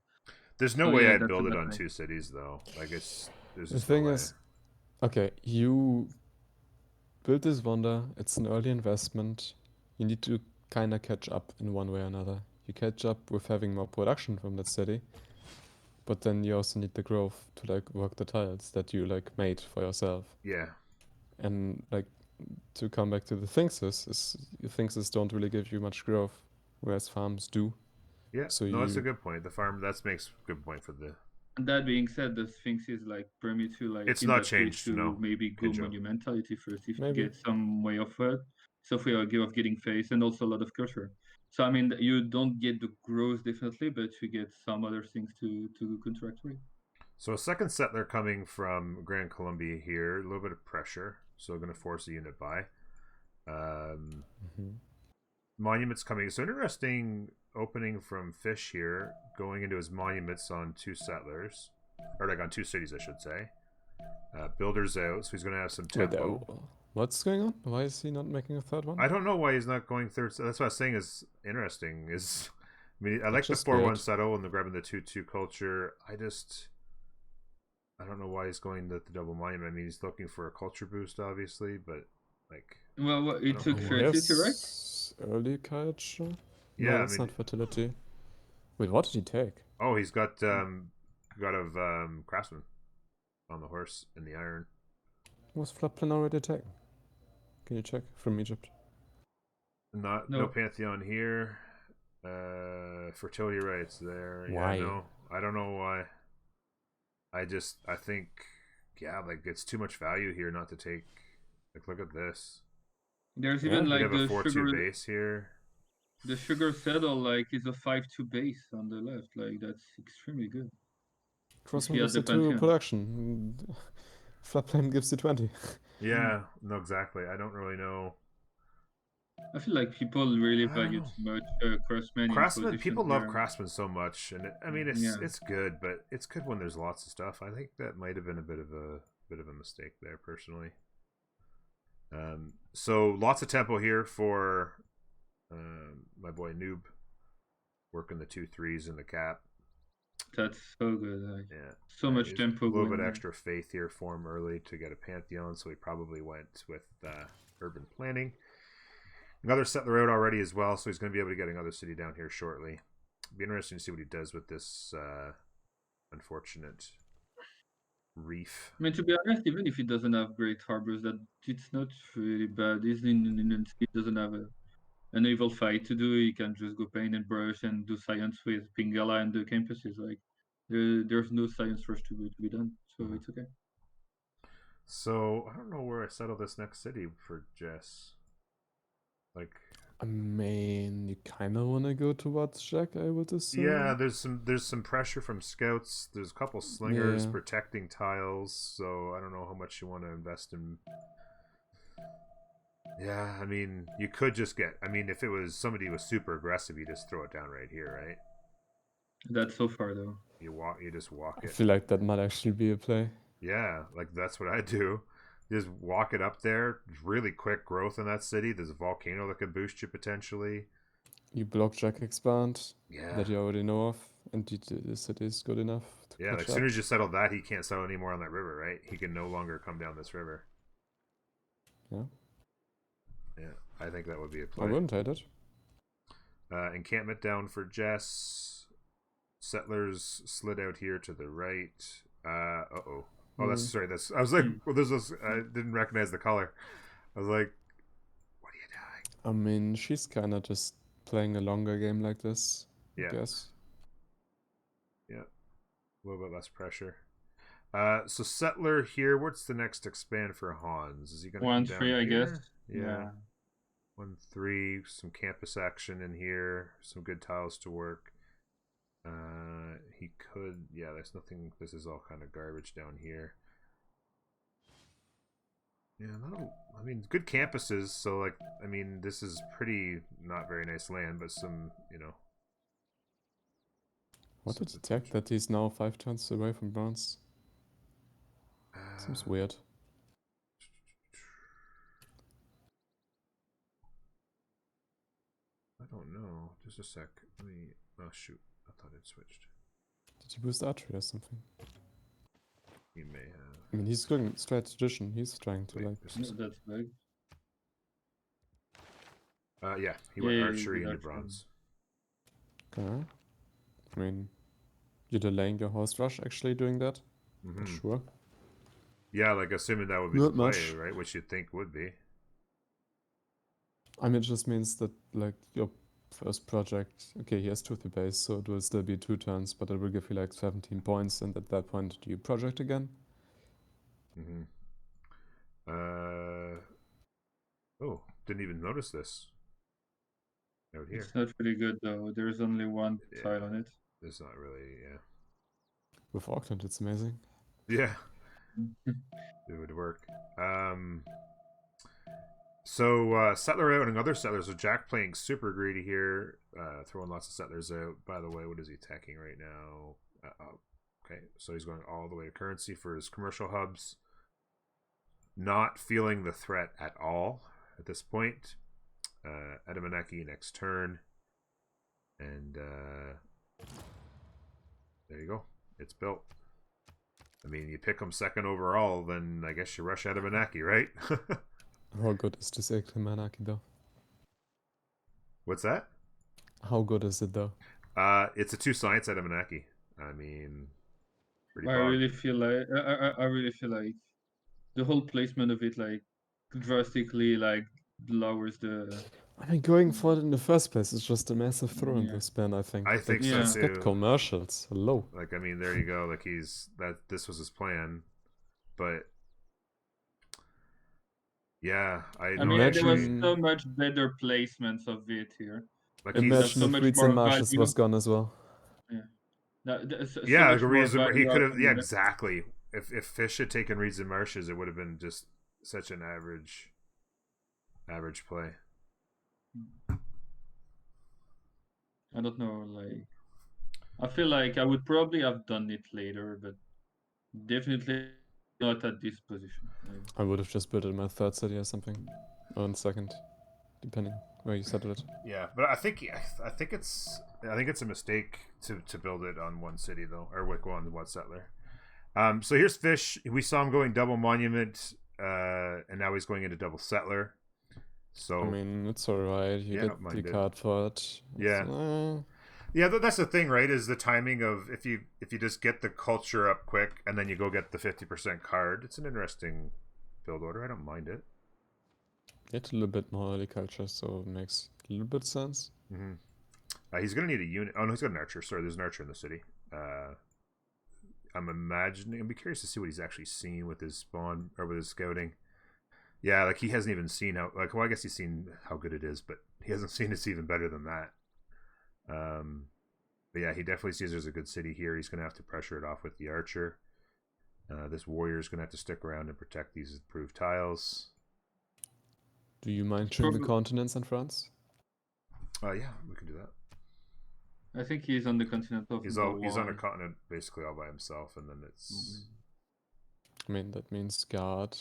There's no way I'd build it on 2 cities though. Like there's just no way. Okay, you build this wonder. It's an early investment. You need to kind of catch up in one way or another. You catch up with having more production from that city, but then you also need the growth to like work the tiles that you like made for yourself. Yeah. And like to come back to the thingses don't really give you much growth, whereas farms do. Yeah. So that's a good point. The farm makes a good point for the. That being said, the sphinxes like permit you like it's not changed to maybe go monumentality first if you get some way of of getting face and also a lot of culture. So I mean, you don't get the growth definitely, but you get some other things to contract with. So a second settler coming from Grand Columbia here, a little bit of pressure, so going to force a unit by. Monuments coming. So interesting opening from Fish here, going into his monuments on 2 settlers, or like on 2 cities, I should say. Builders out, so he's going to have some tempo. What's going on? Why is he not making a 3rd one? I don't know why he's not going 3rd. That's what I was saying is interesting. I mean, I like the 4-1 settle and the grabbing the 2-2 culture. I don't know why he's going the double monument. I mean, he's looking for a culture boost, obviously, but like. Well, it took fertility, right? Early culture. Yeah, no, that's not fertility. Wait, what did he take? Oh, he's got craftsman on the horse and the iron. Was floodplain already taken? Can you check from Egypt? No Pantheon here. Fertility rights there. Why? Yeah, no, I don't know why. I think, yeah, like it's too much value here not to take. Like, look at this. There's even like have a 4-2 base here. The sugar saddle like is a 5-2 base on the left. Like that's extremely good. Crossman gives you 2 production. Floodplain gives you 20. Yeah, no, exactly. I don't really know. I feel like people really value too much Craftsman. People love Craftsman so much, and it's good, but it's good when there's lots of stuff. I think that might have been a bit of a mistake there, personally. So lots of tempo here for my boy Noob, working the 2-3s in the cap. That's so good. Yeah, so much tempo. A little bit extra faith here for him early to get a Pantheon, so he probably went with urban planning. Another settler out already as well, so he's going to be able to get another city down here shortly. It'll be interesting to see what he does with this unfortunate reef. I mean, to be honest, even if he doesn't have great harbors, that it's not really bad. He doesn't have an evil fight to do. He can just go paint and brush and do science with Pingala and the campuses. Like there's no science rush to be done, so it's okay. So I don't know where I settle this next city for Jess. Like, I mean, you kind of want to go towards Jack, I would assume. Yeah, there's some pressure from scouts. There's a couple slingers protecting tiles, so I don't know how much you want to invest in. Yeah, I mean, you could just get. I mean, if it was somebody who was super aggressive, you just throw it down right here, right? That's so far though. You just walk it. I feel like that might actually be a play. Yeah, like that's what I do. Just walk it up there. Really quick growth in that city. There's a volcano that could boost you potentially. You block Jack expand. Yeah. That you already know of, and the city is good enough to like as soon as you settle that, he can't settle anymore on that river, right? He can no longer come down this river. Yeah. Yeah, I think that would be a play. I wouldn't hate it. Encampment down for Jess. Settlers slid out here to the right. Oh, that's sorry. That's I was like, well, this was I didn't recognize the color. I was like, what are you doing? I mean, she's kind of just playing a longer game like this. I guess. Yeah. A little bit less pressure. So Settler here. What's the next expand for Hans? Is he going to come down 1-3, I here? guess. Yeah. 1-3. Some campus action in here. Some good tiles to work. He could. Yeah, there's nothing. This is all kind of garbage down here. Yeah, I mean, good campuses. So, like, I mean, this is pretty not very nice land, but some, you know. What did he tech that he's now 5 turns away from bronze? Seems weird. I don't know. Just a sec. Let me. Oh shoot! I thought it switched. Did he boost archery or something? He may have. I mean, he's going straight tradition. He's trying to like. No, that's big. Yeah, he went archery into bronze. Okay. I mean, you're delaying your horse rush actually doing that? Sure. Yeah, like assuming that would be Not the play, much. right? Which you'd think would be. I mean, it just means that like your first project, okay, he has 2-3 base, so it will still be 2 turns, but it will give you like 17 points, and at that point, do you project again? Oh, didn't even notice this. Out here. It's not really good though. There's only one tile on it. It's not really, With Auckland, it's amazing. Yeah. It would work. So Settler out and other settlers. So Jack playing super greedy here, throwing lots of settlers out. By the way, what is he attacking right now? Okay, so he's going all the way to currency for his commercial hubs. Not feeling the threat at all at this point. Adamanaki next turn. And there you go. It's built. I mean, you pick him second overall, then I guess you rush Adamanaki, right? How good is this Adamanaki though? What's that? How good is it though? It's a 2 science Adamanaki. I mean, pretty I bog. really feel like I really feel like the whole placement of it like drastically like lowers the. I mean, going for it in the first place is just a massive throw in this ban, I think. I think so Let's too. get commercials. Hello. Like, I mean, there you go. Like, this was his plan, but yeah, I mean, there was so much better placements of it here. Like imagine if Reeds and Marshes was gone as well. Yeah. Yeah, like a reason he could have. Yeah, exactly. If Fish had taken Reeds and Marshes, it would have been just such an average play. I don't know. Like, I feel like I would probably have done it later, but definitely not at this position. I would have just built it in my third city or something, or in second, depending where you settled it. Yeah, but I think it's a mistake to build it on one city though, or with one settler. So here's Fish. We saw him going double monument, and now he's going into double settler. So I mean, it's alright. You get the card for it. Yeah. Yeah, that's the thing, right? Is the timing of if you just get the culture up quick and then you go get the 50% card. It's an interesting build order. I don't mind it. Get a little bit more early culture, so it makes a little bit sense. He's gonna need a unit. Oh no, he's got an archer. Sorry, there's an archer in the city. I'm imagining. I'd be curious to see what he's actually seen with his spawn or with his scouting. Yeah, like he hasn't even seen how. Like, well, I guess he's seen how good it is, but he hasn't seen it's even better than that. But yeah, he definitely sees there's a good city here. He's gonna have to pressure it off with the archer. This warrior is gonna have to stick around and protect these improved tiles. Do you mind showing the continents in France? Yeah, we can do that. I think he's on the continent of he's on a continent basically all by himself, and then it's. I mean, that means guard,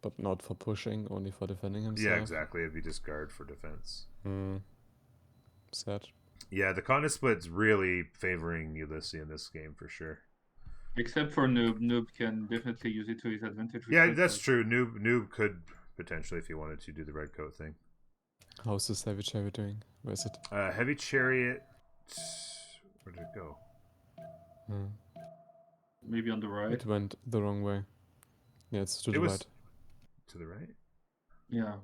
but not for pushing, only for defending himself. Yeah, exactly. It'd be just guard for defense. Sad. Yeah, the continent split's really favoring Ulysse in this game for sure. Except for Noob. Noob can definitely use it to his advantage. Yeah, that's true. Noob could potentially, if he wanted to, do the red coat thing. How's this heavy chariot doing? Where is it? Heavy chariot. Where did it go? Maybe on the right. It went the wrong way. Yeah, it's to the right. To the right? Yeah,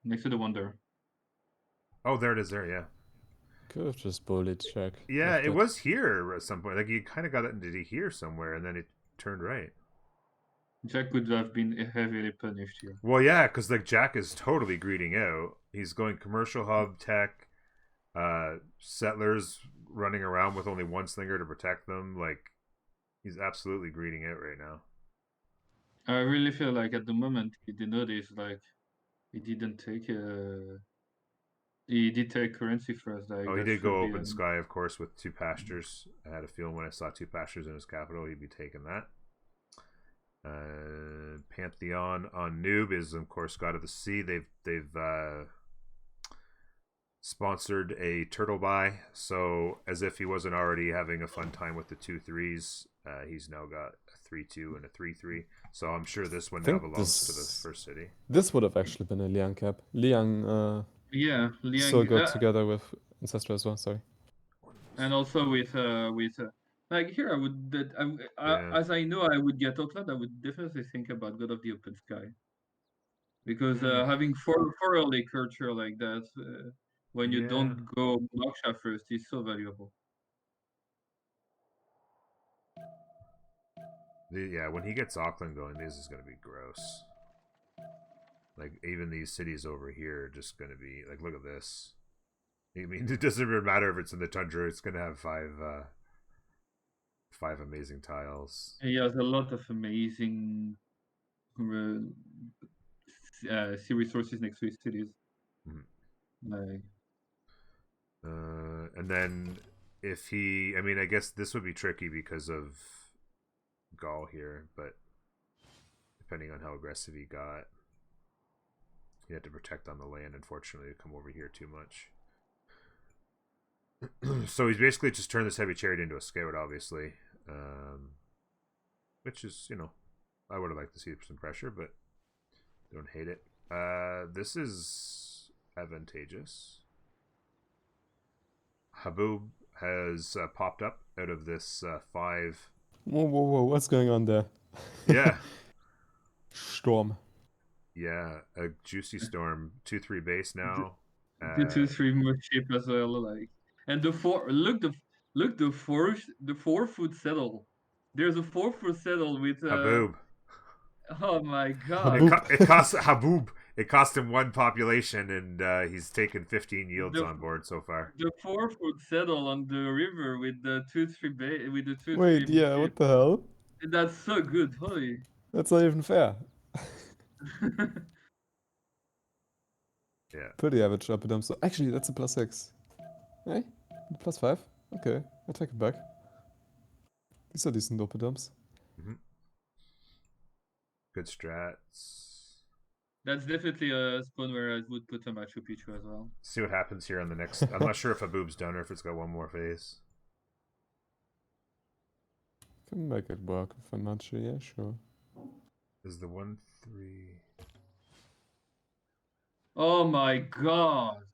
next to the wonder. Oh, there it is there, yeah. Could have just bullied Jack. Yeah, it was here at some point. Like, you kind of got it into here somewhere, and then it turned right. Jack could have been heavily punished here. Well, yeah, because like Jack is totally greeding out. He's going commercial hub tech, settlers running around with only one slinger to protect them. Like, he's absolutely greeding out right now. I really feel like at the moment he did notice, like, he didn't take he did take currency first. Like, he did go open sky, of course, with 2 pastures. I had a feeling when I saw 2 pastures in his capital, he'd be taking that. Pantheon on Noob is, of course, God of the Sea. They've sponsored a turtle buy, so as if he wasn't already having a fun time with the 2/3s, he's now got a 3/2 and a 3/3. So I'm sure this one now belongs to the first city. This would have actually been a Liang cap. Liang, yeah, Liang still got together with Ancestor as well. Sorry. And also with like here, I would as I know I would get Auckland, I would definitely think about God of the Open Sky, because having four early culture like that when you don't go Moksha first is so valuable. When he gets Auckland going, this is going to be gross. Like, even these cities over here are just going to be like, look at this. I mean, it doesn't even matter if it's in the tundra. It's going to have 5 amazing tiles. He has a lot of amazing sea resources next to his cities. Like, and then if he, I mean, I guess this would be tricky because of Gaul here, but depending on how aggressive he got, he had to protect on the land, unfortunately, to come over here too much. So he's basically just turned this heavy chariot into a scout, obviously, which is, you know, I would have liked to see some pressure, but don't hate it. This is advantageous. Habub has popped up out of this 5. Whoa, what's going on there? Yeah. Storm. Yeah, a juicy storm. 2/3 base now. The 2/3 more cheap as well, like, and the 4 look the 4-foot saddle. There's a 4-foot saddle with Habub. Oh my god! It cost Habub. It cost him 1 population, and he's taken 15 yields on board so far. The 4-foot saddle on the river with the 2/3 with the 2/3. Wait, yeah, what the hell? That's so good, holy. That's not even fair. Yeah. Pretty average upper dump. So actually, that's a +6. Hey, +5. Okay, I take it back. These are decent upper dumps. Good strats. That's definitely a spawn where I would put a Machu Picchu as well. See what happens here on the next. I'm not sure if Habub's done or if it's got 1 more phase. Can make it work with a Machu, yeah, sure. Is the 1/3? Oh my god!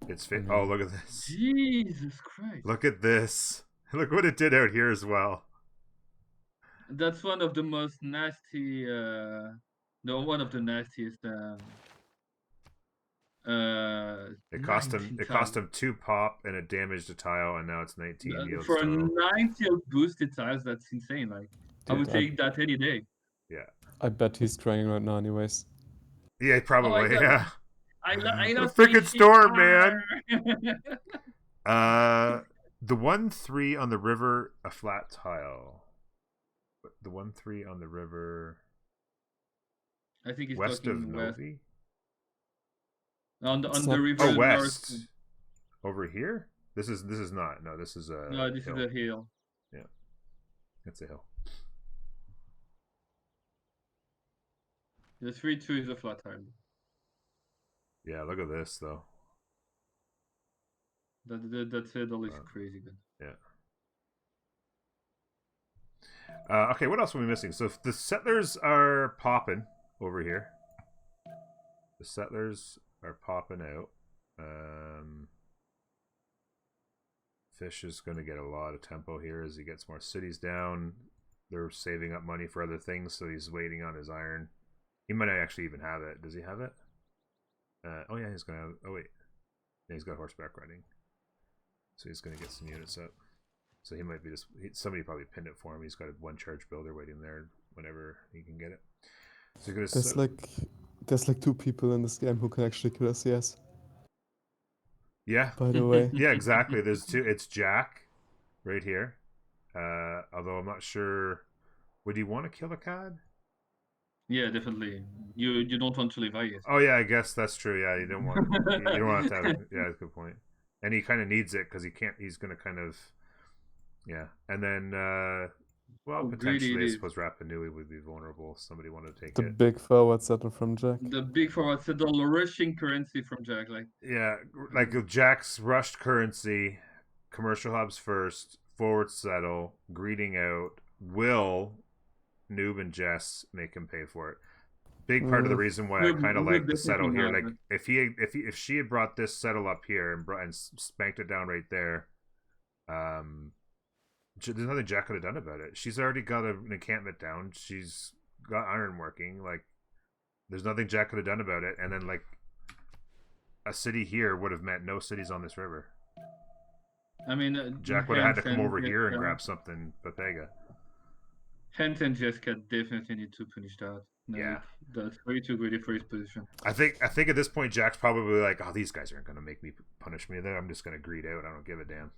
It's fit. Oh, look at this! Jesus Christ! Look at this! Look what it did out here as well. That's one of the most nasty. One of the nastiest. It cost him 2 pop and it damaged a tile, and now it's 19 yields for total. 9 yield boosted tiles. That's insane. Like, dude, I would take that any day. Yeah. I bet he's trying right now, anyways. Yeah, probably. Yeah. I know. Freaking storm, man. The 1/3 on the river, a flat tile. The 1/3 on the river. I think he's west of talking west. Novi. On the river. Oh, west. North. Over here? This is not. No, this is a. No, this hill. Is a hill. Yeah, it's a hill. The 3/2 is a flat tile. Yeah, look at this though. That saddle is crazy good. Yeah. Okay, what else are we missing? So the settlers are popping over here. The settlers are popping out. Fish is going to get a lot of tempo here as he gets more cities down. They're saving up money for other things, so he's waiting on his iron. He might actually even have it. Does he have it? Oh yeah, he's going to have... Oh wait. Yeah, he's got horseback riding. So he's going to get some units up. So he might be just... Somebody probably pinned it for him. He's got a 1-charge builder waiting there whenever he can get it. So there's like 2 people in this game who can actually kill SCS. Yeah. By the way. Yeah, exactly. There's 2. It's Jack right here. Although I'm not sure... Would you want to kill a CAD? Yeah, definitely. You don't want to levi it. Oh yeah, I guess that's true. Yeah, you don't want you don't want to have it. Yeah, that's a good point. And he kind of needs it because he can't. He's gonna kind of, yeah. And then, well, potentially, I suppose Rapa Nui would be vulnerable. Somebody wanted to take the it. Big forward settle from Jack. The big forward settle, rushing currency from Jack, like. Yeah, like Jack's rushed currency, commercial hubs first, forward settle, greeting out. Will Noob and Jess make him pay for it? Big part of the reason why I kind of like the settle here. Like if she had brought this settle up here and spanked it down right there, there's nothing Jack could have done about it. She's already got an encampment down. She's got iron working. Like there's nothing Jack could have done about it. And then like a city here would have meant no cities on this river. I mean, Jack would have had to come over here and grab something, Papega. Hent and Jessica definitely need to punish that. Like, yeah, that's way too greedy for his position. I think at this point Jack's probably like, oh, these guys aren't going to make me punish me. I'm just going to greed out. I don't give a damn.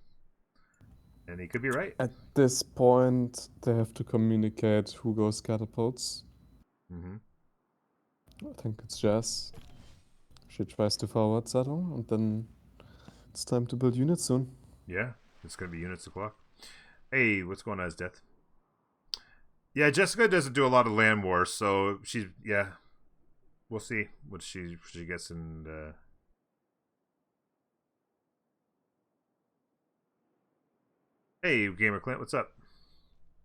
And he could be right. At this point, they have to communicate who goes catapults. Mm-hmm. I think it's Jess. She tries to forward settle, and then it's time to build units soon. Yeah, it's going to be units o'clock. Hey, what's going on, Death? Yeah, Jessica doesn't do a lot of land wars, so she's, yeah. We'll see what she gets in. Hey, Gamer Clint, what's up?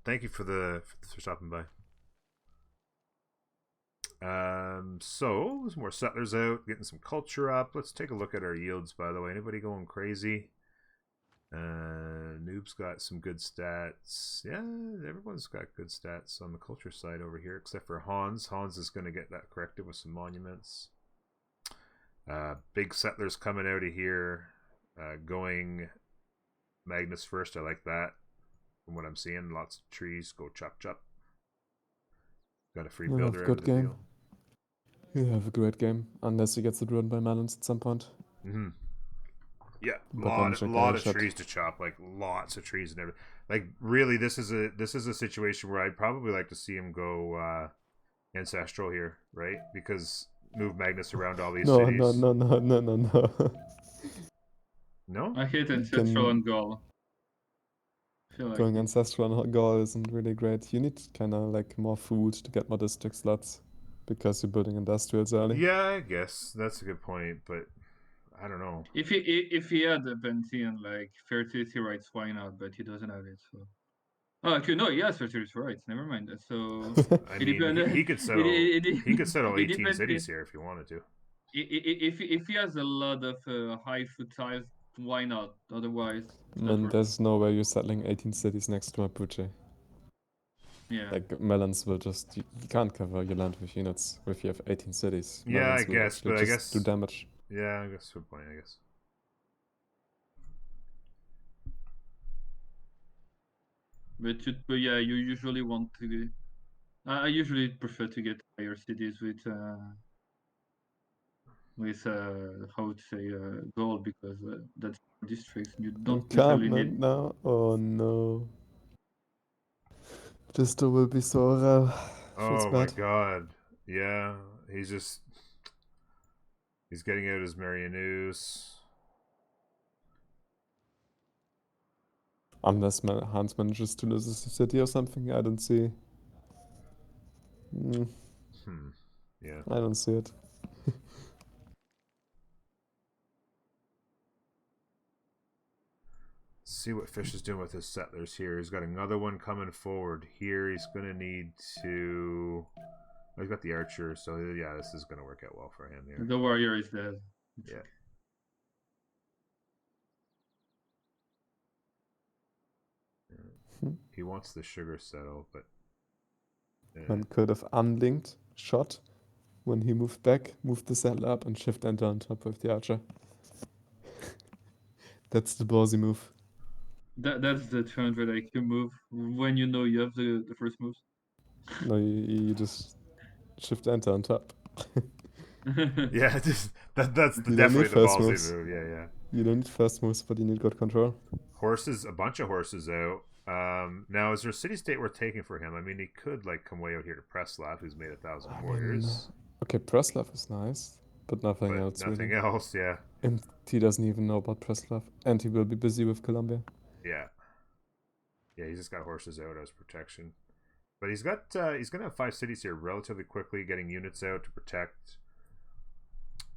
Thank you for stopping by. So there's more settlers out, getting some culture up. Let's take a look at our yields, by the way. Anybody going crazy? Noob's got some good stats. Yeah, everyone's got good stats on the culture side over here, except for Hans. Hans is going to get that corrected with some monuments. Big settlers coming out of here. Going Magnus first. I like that. From what I'm seeing, lots of trees. Go chop chop. Got a free builder out of the deal. You have a great game, unless he gets it ruined by melons at some point. Mm-hmm. Yeah, lot of trees to chop, like lots of trees and everything. Like really, this is a situation where I'd probably like to see him go ancestral here, right? Because move Magnus around all these cities. No. No? I hate ancestral and Gaul. Going ancestral and Gaul isn't really great. You need kind of like more food to get more district slots because you're building industrials early. Yeah, I guess that's a good point, but I don't know. If he had a Benthian like fertility rights, why not? But he doesn't have it, so. Oh, actually, no, he has fertility rights. Never mind. So I mean, he could settle. He could settle 18 cities here if he wanted to. If he has a lot of high food ties, why not? Otherwise, and there's no way you're settling 18 cities next to Mapuche. Yeah. Like melons will just you can't cover your land with units if you have 18 cities. Yeah, melons I guess, but I guess do damage. Yeah, I guess good point. I guess. But yeah, you usually want to. I usually prefer to get higher cities with how to say gold because that's districts. You don't necessarily need. Now. Oh no. Jisto will be so rare. Oh my god. Yeah, he's getting out his Marianus. Unless Hans manages to lose the city or something, I don't see. Yeah. I don't see it. See what Fish is doing with his settlers here. He's got another one coming forward here. He's going to need to... Oh, he's got the archer, so yeah, this is going to work out well for him here. The warrior is dead. Yeah. He wants the sugar settle, but... Man could have unlinked, shot. When he moved back, moved the settle up and shift enter on top of the archer. That's the ballsy move. That's the 200 IQ move when you know you have the first moves. No, you just shift enter on top. Yeah, that's You don't definitely need the first ballsy moves. move. Yeah. You don't need first moves, but you need good control. Horses, a bunch of horses out. Now, is there a city state worth taking for him? I mean, he could like come way out here to Preslav, who's made 1,000 warriors. Okay, Preslav is nice, but nothing But else nothing really. else, yeah. And he doesn't even know about Preslav, and he will be busy with Colombia. Yeah, he's just got horses out as protection. But he's gonna have 5 cities here relatively quickly, getting units out to protect.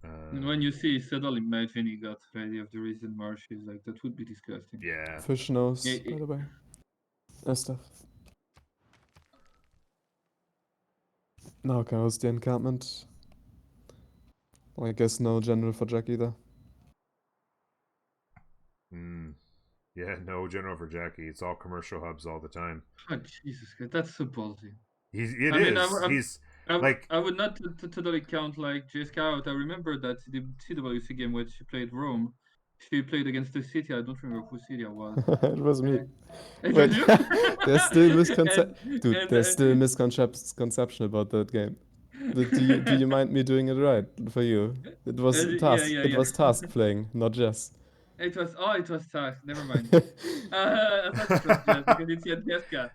And when you see Settle, imagine he got ready of the recent marshes, like that would be disgusting. Yeah. Fish nose, by the way. Stuff. Now goes the encampment. Well, I guess no general for Jack either. Yeah, no general for Jackie. It's all commercial hubs all the time. Oh, Jesus Christ, that's so ballsy. He's I would not totally count like J Scout. I remember that the CWC game where she played Rome. She played against the city. I don't remember who city it was. It was me. It Wait, was you? there's still misconception. Dude, and, there's still misconception about that game. But do you mind me doing it right for you? It was task. It was task playing, not chess. It was task. Never mind. I thought it was chess because it's Jessica.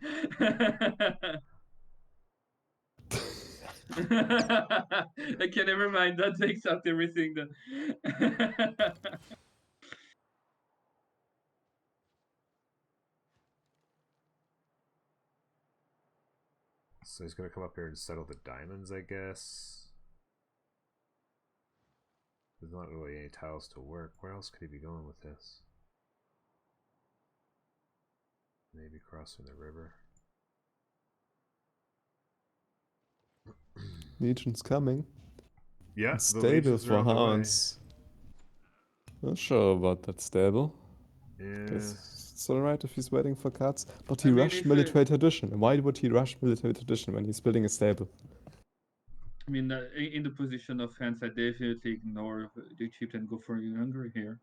Okay, never mind. That takes out everything then. So he's gonna come up here and settle the diamonds, I guess. There's not really any tiles to work. Where else could he be going with this? Maybe crossing the river. Legion's coming. Yeah, and the stable legions for are on the way. hounds. Not sure about that stable. Yeah. Guess it's alright if he's waiting for cards. But he rushed military tradition. Why would he rush military tradition when he's building a stable? I mean, in the position of hands, I definitely ignore the cheap and go for Hungary here.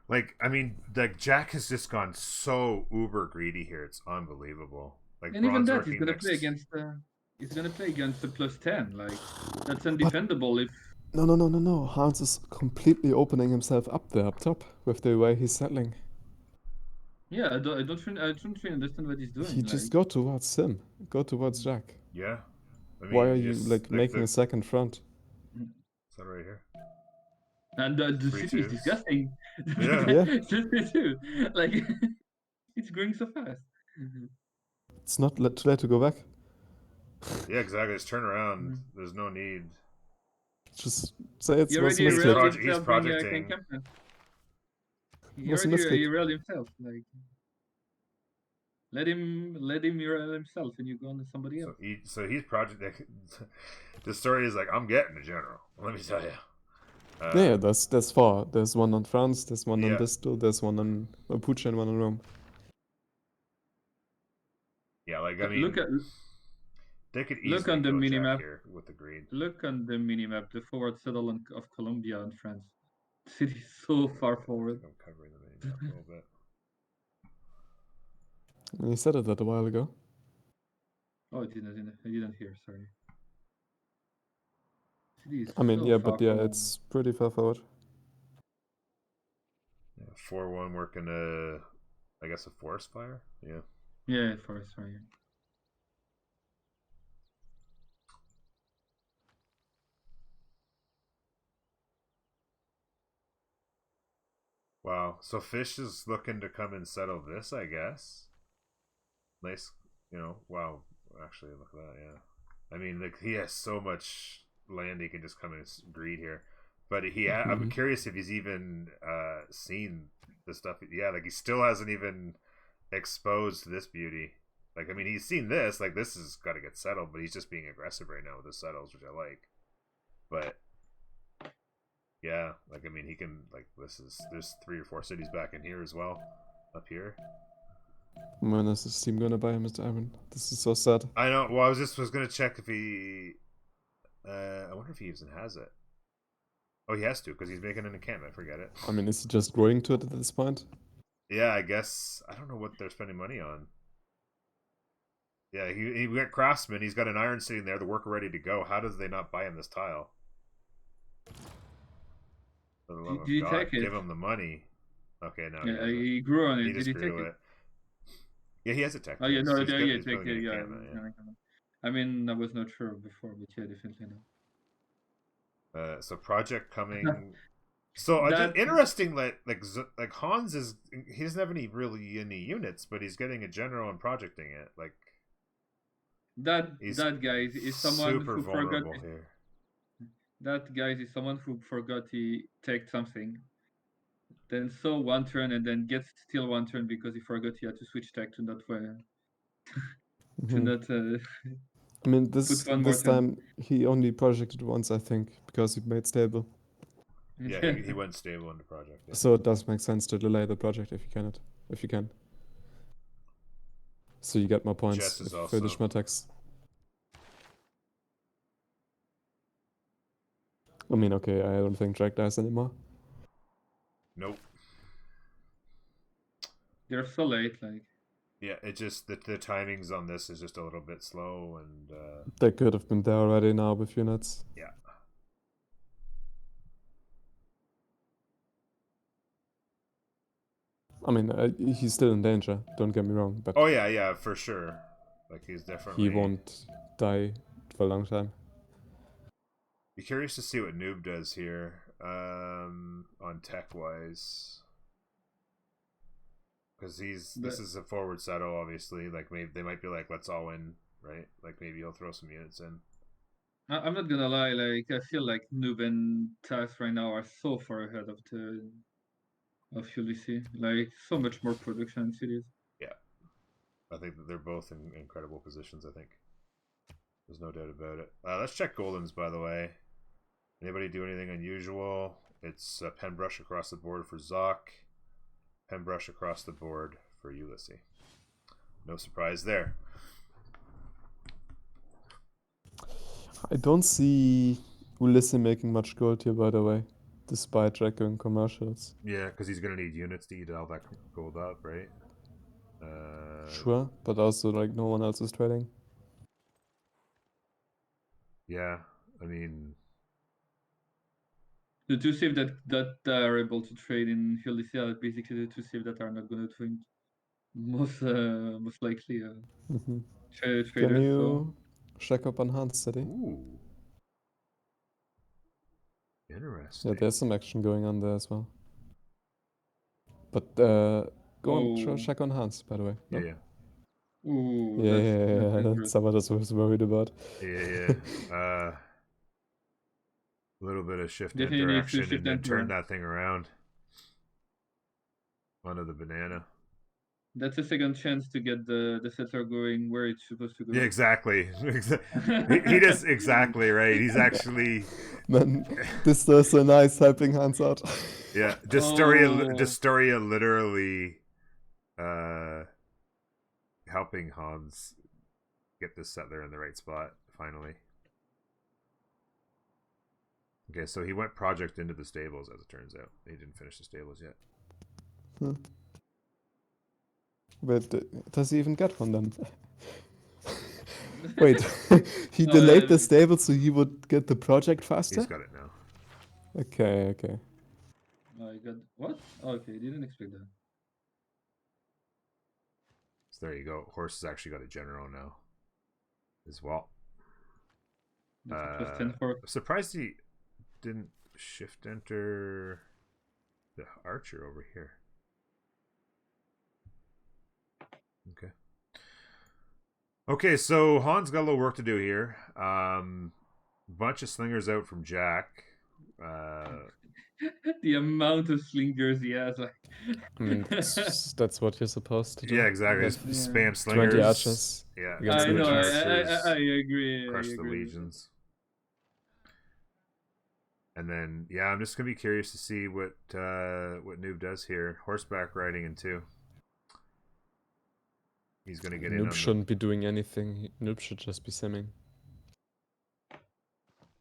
Like, I mean, like Jack has just gone so uber greedy here. It's unbelievable. Like, and even that, he's gonna play against. He's gonna play against the +10. Like, that's undefendable. If No. Hans is completely opening himself up there up top with the way he's settling. Yeah, I don't really understand what he's doing. He just go towards him. Go towards Jack. Yeah. I mean, why are you like making a second front? Is that right here? And the city is disgusting. Yeah. Too. Like, it's growing so fast. It's not too late to go back. Yeah, exactly. Just turn around. There's no need. Just say it was a He's misclick. projecting. He already railed himself. Like, let him rail himself, and you go on to somebody else. So he's projecting. The story is like, I'm getting a general. Let me tell you. Yeah, there's 4. There's one on France. There's one on Bristol. There's one on Mapuche and one on Rome. Yeah, like I mean, they could easily look on the minimap here with the green. Look on the minimap. The forward settle of Colombia and France. The city is so far forward. I'm covering the minimap a little bit. You said it that a while ago. Oh, I didn't hear. Sorry. I mean, yeah, but yeah, it's pretty far forward. Yeah, 4-1 working I guess a forest fire. Yeah. Yeah, forest fire. Wow. So Fish is looking to come and settle this, I guess. Nice, wow. Actually, look at that, yeah. I mean, like, he has so much land he can just come and greed here. But I'm curious if he's even seen the stuff. Yeah, like, he still hasn't even exposed this beauty. Like, I mean, he's seen this. Like, this has got to get settled, but he's just being aggressive right now with the settles, which I like. But yeah, like, I mean, he can, like, there's 3 or 4 cities back in here as well, up here. When is this team gonna buy him, Mr. Iron? This is so sad. I know. Well, I was gonna check if he. I wonder if he even has it. Oh, he has to because he's making an encampment. Forget it. I mean, is he just growing to it at this point? Yeah, I guess. I don't know what they're spending money on. Yeah, he got craftsman. He's got an iron sitting there, the worker ready to go. How does they not buy him this tile? For the love Did of he God, take it? give him the money. Okay, no, Yeah, he grew on it. he Did just he grew take to it? it. Yeah, he has a tech. Oh yeah, no, He's yeah, he's take building an it. Yeah, encampment. Yeah. I mean, I was not sure before, but yeah, definitely now. So project coming. So just That interesting. Like Hans is he doesn't have any units, but he's getting a general and projecting it. Like he's that guy is someone super who forgot. vulnerable here. That guy is someone who forgot he take something, then saw one turn and then gets still one turn because he forgot he had to switch tech to not to not. I mean, put one more this turn. time he only projected once, I think, because he made stable. Yeah, he went stable in the project. Yeah. So it does make sense to delay the project if you can. So you get more points Jess is if you also finish more attacks. I mean, okay, I don't think Jack dies anymore. Nope. They're so late, like. Yeah, it just the timings on this is just a little bit slow, and They could have been there already now with units. yeah. I mean, he's still in danger. Don't get me wrong, but Oh yeah, for sure. Like he's definitely. he won't die for a long time. Be curious to see what Noob does here on tech wise, because this is a forward settle, obviously. Like maybe they might be like, let's all in, right? Like maybe he'll throw some units in. I'm not gonna lie, like I feel like Noob and Taz right now are so far ahead of Ulysse. Like so much more production in cities. Yeah, I think that they're both in incredible positions. I think there's no doubt about it. Let's check Goldens, by the way. Anybody do anything unusual? It's pen brush across the board for Zoc. Pen brush across the board for Ulysse. No surprise there. I don't see Ulysse making much gold here, by the way, despite Jack going commercials. Yeah, because he's going to need units to eat all that gold up, right? Sure, but also like no one else is trading. Yeah, I mean, The two civ that are able to trade in Ulysse are basically the two civ that are not gonna trade. Most likely traders. Can you check up on Hans City? Ooh. Interesting. Yeah, there's some action going on there as well. But go on, check on Hans, by the way. No? Yeah. Ooh, yeah, that's what I was worried about. Yeah. A little bit of shift Definitely enter needs to action shift and then enter. turn that thing around onto the banana. That's a second chance to get the settler going where it's supposed to go. Yeah, exactly. He does exactly right. He's actually. Man, this does so nice helping Hans out. Yeah, Destoria literally helping Hans get this settler in the right spot finally. Okay, so he went project into the stables, as it turns out. He didn't finish the stables yet. But does he even get one then? Wait, he delayed the stable so he would get the project faster? He's got it now. Okay. I got what? Oh, okay, didn't expect that. So there you go. Horse has actually got a general now as well. Plus 10 for. Surprised he didn't shift enter the archer over here. Okay, so Hans got a little work to do here. Bunch of slingers out from Jack. The amount of slingers he has, like. I mean, that's what you're supposed to do. Yeah, exactly. Spam slingers. 20 archers. Yeah, against I know. archers. I agree. Crush the legions. And then, yeah, I'm just gonna be curious to see what Noob does here. Horseback riding in 2. He's going to get in Noob on shouldn't be doing anything. Noob should just be simming.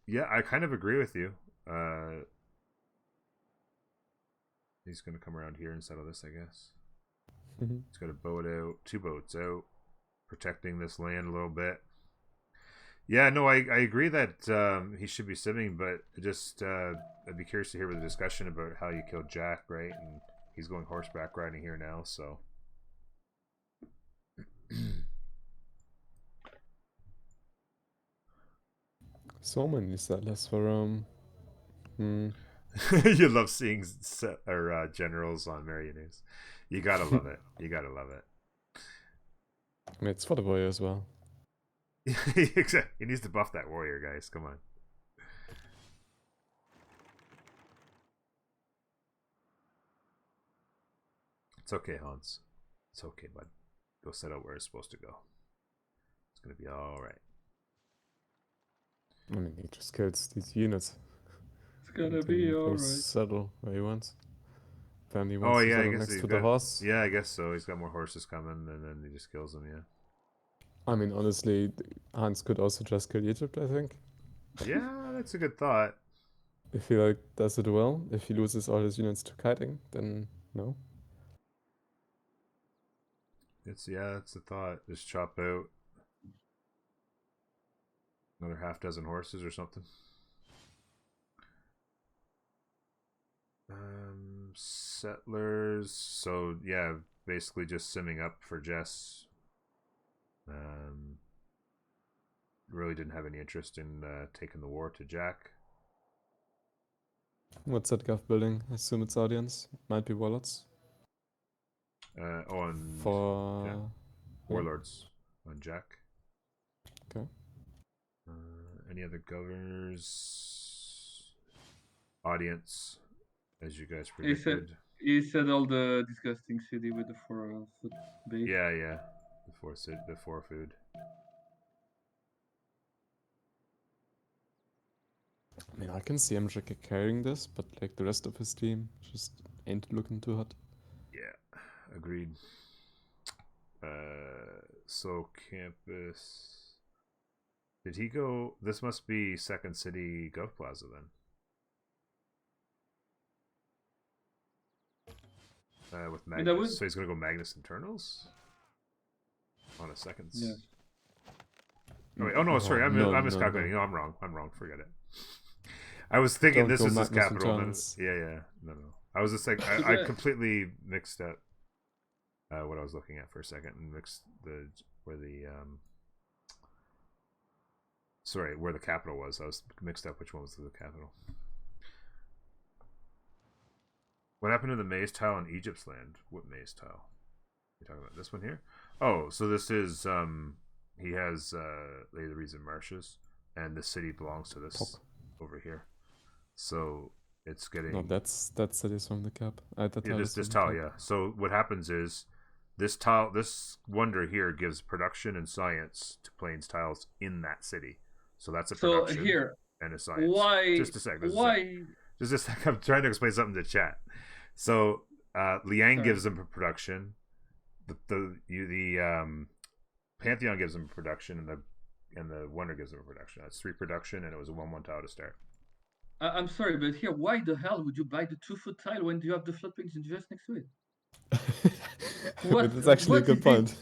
Yeah, I kind of agree with you. He's going to come around here and settle this, I guess. He's got a boat out, 2 boats out, protecting this land a little bit. Yeah, no, I agree that he should be simming, but just I'd be curious to hear the discussion about how you killed Jack, right? And he's going horseback riding here now, so. So many settlers for You love seeing generals on Marionettes. You gotta love it. You gotta love it. I mean, it's for the warrior as well. Exactly. He needs to buff that warrior, guys. Come on. It's okay, Hans. It's okay, bud. Go set out where it's supposed to go. It's gonna be all right. I mean, he just kills these units. It's gonna be alright. Settle where he wants. Apparently, he Oh wants to yeah, I settle guess next he's to got, the horse. Yeah, I guess so. He's got more horses coming, and then he just kills them. Yeah. I mean, honestly, Hans could also just kill Egypt, I think. Yeah, that's a good thought. If he like does it well, if he loses all his units to kiting, then no. It's a thought. Just chop out another half dozen horses or something. Settlers. So yeah, basically just simming up for Jess. Really didn't have any interest in taking the war to Jack. What's that Gov building? I assume it's audience. Might be warlords. For warlords on Jack. Okay. Any other governors? Audience, as you guys predicted. He said all the disgusting city with the 4-foot base. Yeah. The 4 food. I mean, I can see MJK carrying this, but like the rest of his team just ain't looking too hot. Yeah, agreed. So campus. Did he go? This must be Second City Gov Plaza then. With Magnus. So he's gonna go Magnus Internals on a second. Yes. Oh, wait. Oh no, sorry. I'm miscalculating. No, I'm wrong. Forget it. I was thinking this was his capital. Yeah. No. I was just like, I completely mixed up what I was looking at for a second and mixed where the capital was. I was mixed up which one was the capital. What happened to the maze tile in Egypt's land? What maze tile? You talking about this one here? Oh, so this is he has Lay the Reason Marshes, and the city belongs to this over here. So it's getting. No, that's cities from the cap. This tile, yeah. So what happens is this wonder here gives production and science to Plains tiles in that city. So that's a production and a science. Why? Just a sec. Why? Just a sec. I'm trying to explain something to chat. So Liang gives them production. The Pantheon gives them production, and the Wonder gives them production. That's 3 production, and it was a 1/1 tile to start. I'm sorry, but here, why the hell would you buy the 2-foot tile when you have the floodplains just next to it? That's actually a good point.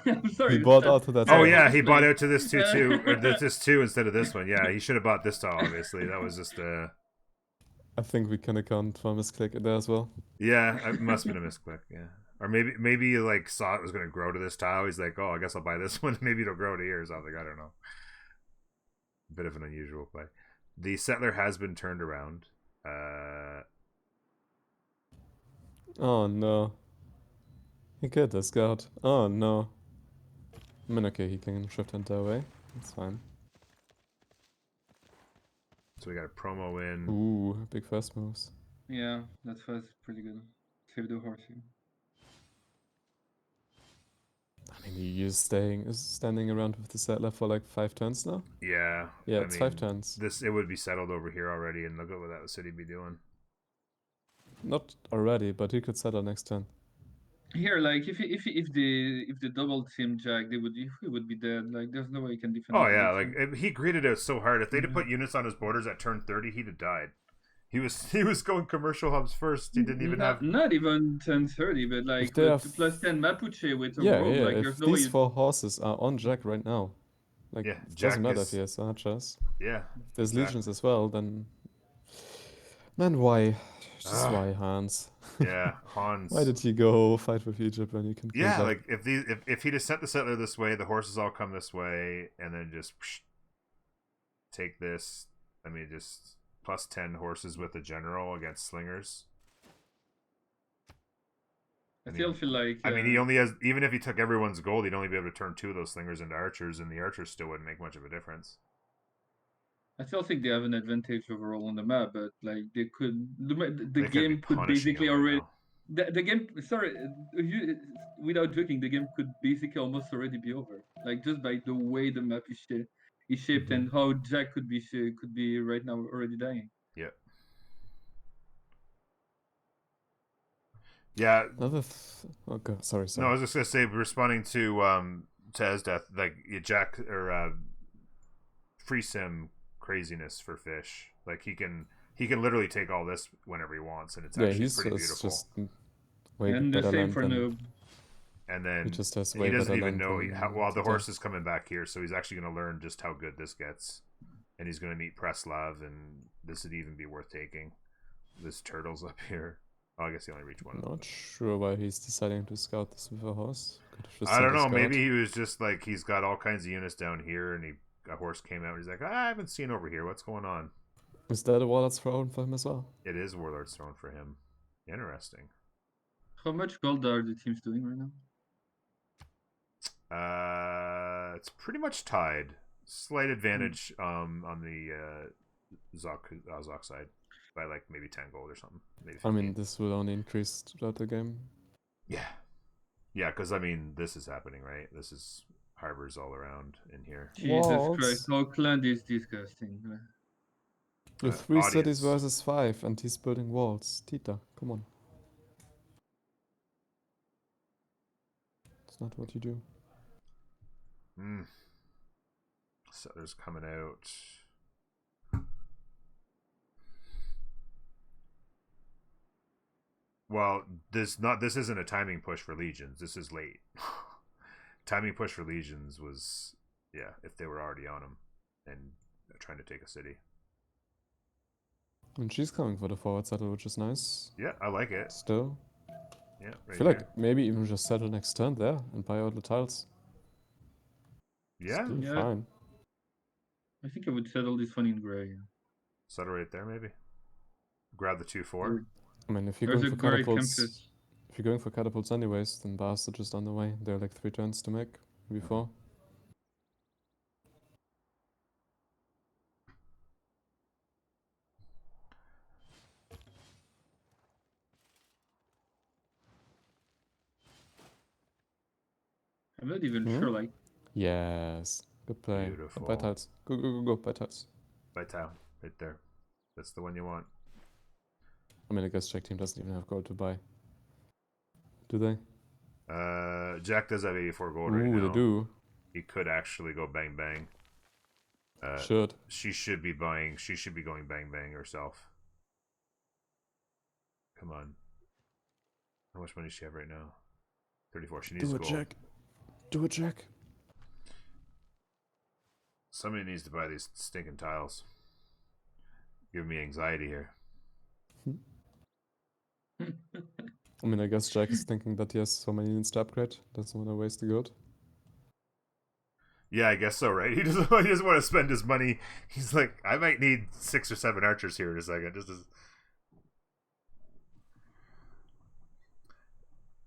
I'm sorry. He bought out to that. Oh yeah, he bought out to this 2/2 or this 2 instead of this one. Yeah, he should have bought this tile. Obviously, that was just I think we can account for a misclick there as well. Yeah, it must have been a misclick. Yeah, or maybe he like saw it was going to grow to this tile. He's like, oh, I guess I'll buy this one. Maybe it'll grow to here or something. I don't know. Bit of an unusual play. The settler has been turned around. Oh no. He killed the scout. Oh no. I mean, okay, he can shift enter away. That's fine. So we got a promo in. Ooh, big first moves. Yeah, that was pretty good. Save the horse here. I mean, he's standing around with the settler for like 5 turns now? Yeah. Yeah, it's 5 turns. It would be settled over here already, and look at what that city be doing. Not already, but he could settle next turn. Here, like if the double team Jack, he would be dead. Like there's no way he can defend Oh a yeah, double like team. he greeted it so hard. If they'd have put units on his borders at turn 30, he'd have died. He was going commercial hubs first. He didn't even have. Not even 10-30, but If like they have +10 Mapuche with a yeah, roam. yeah. Like If there's no way these you. 4 horses are on Jack right now, like Yeah, it doesn't Jack matter if is. he has archers. Yeah, If there's exactly. legions as well, then man, why? Just Ugh. why, Hans? Yeah, Hans. Why did he go fight with Egypt when you can kill Yeah, Jack? like if he'd have sent the settler this way, the horses all come this way, and then just take this. I mean, just +10 horses with the general against slingers. I still feel like. I mean, he only has, even if he took everyone's gold, he'd only be able to turn 2 of those slingers into archers, and the archers still wouldn't make much of a difference. I still think they have an advantage overall on the map, but like they could, the They game could basically right already. now. The game, sorry, without joking, the game could basically almost already be over. Like just by the way the map is shaped and how Jack could be right now already dying. Yeah. Yeah. Okay, sorry. No, I was just gonna say, responding to Esdeath, like Jack or free sim craziness for fish. Like he can literally take all this whenever he wants, and it's actually pretty beautiful. Just way And the better same land for than Noob. And then he just has he way doesn't better even land know how well the than horse is coming back here, so he's actually going to learn just how good this gets, and he's going to meet Preslav, and this would even be worth taking. This turtle's up here. Oh, I guess he only reached one. Not sure why he's deciding to scout this with a horse. I don't know. Maybe he was just like, he's got all kinds of units down here, and a horse came out. And he's like, I haven't seen over here. What's going on? Is that a Warlord's Throne for him as well? It is Warlord's Throne for him. Interesting. How much gold are the teams doing right now? It's pretty much tied. Slight advantage on the Zok side by like maybe 10 gold or something. Maybe 15. I mean, this will only increase throughout the game. Yeah. Yeah, because I mean, this is happening, right? This is harbors all around in here. Jesus Christ, Auckland is disgusting. You have 3 cities versus 5, and he's building walls. Tita, come on. It's not what you do. Settlers coming out. Well, this isn't a timing push for legions. This is late. Timing push for legions was, yeah, if they were already on them and trying to take a city. And she's coming for the forward settle, which is nice. Yeah, I like it. Still. Yeah, right I feel like maybe even just settle next turn there and buy all the tiles. Yeah. Still Yeah. fine. I think I would settle this one in gray. Settle right there, maybe. Grab the 2-4. I mean, if you're going for catapults, anyways, then bars are just on the way. There are like 3 turns to make, maybe 4. I'm not even sure, like. Yes. Good play. Beautiful. Buy tiles. Go. Buy tiles. Buy tile. Right there. That's the one you want. I mean, I guess Jack team doesn't even have gold to buy. Do they? Jack does have 84 gold right now. Ooh, they do. He could actually go bang bang. She should be going bang bang herself. Come on. How much money does she have right now? 34. She needs gold. Do it, Jack. Somebody needs to buy these stinking tiles. Giving me anxiety here. I mean, I guess Jack is thinking that he has so many units to upgrade. Doesn't want to waste the gold. Yeah, I guess so, right? He doesn't want to spend his money. He's like, I might need 6 or 7 archers here in a second. Just as...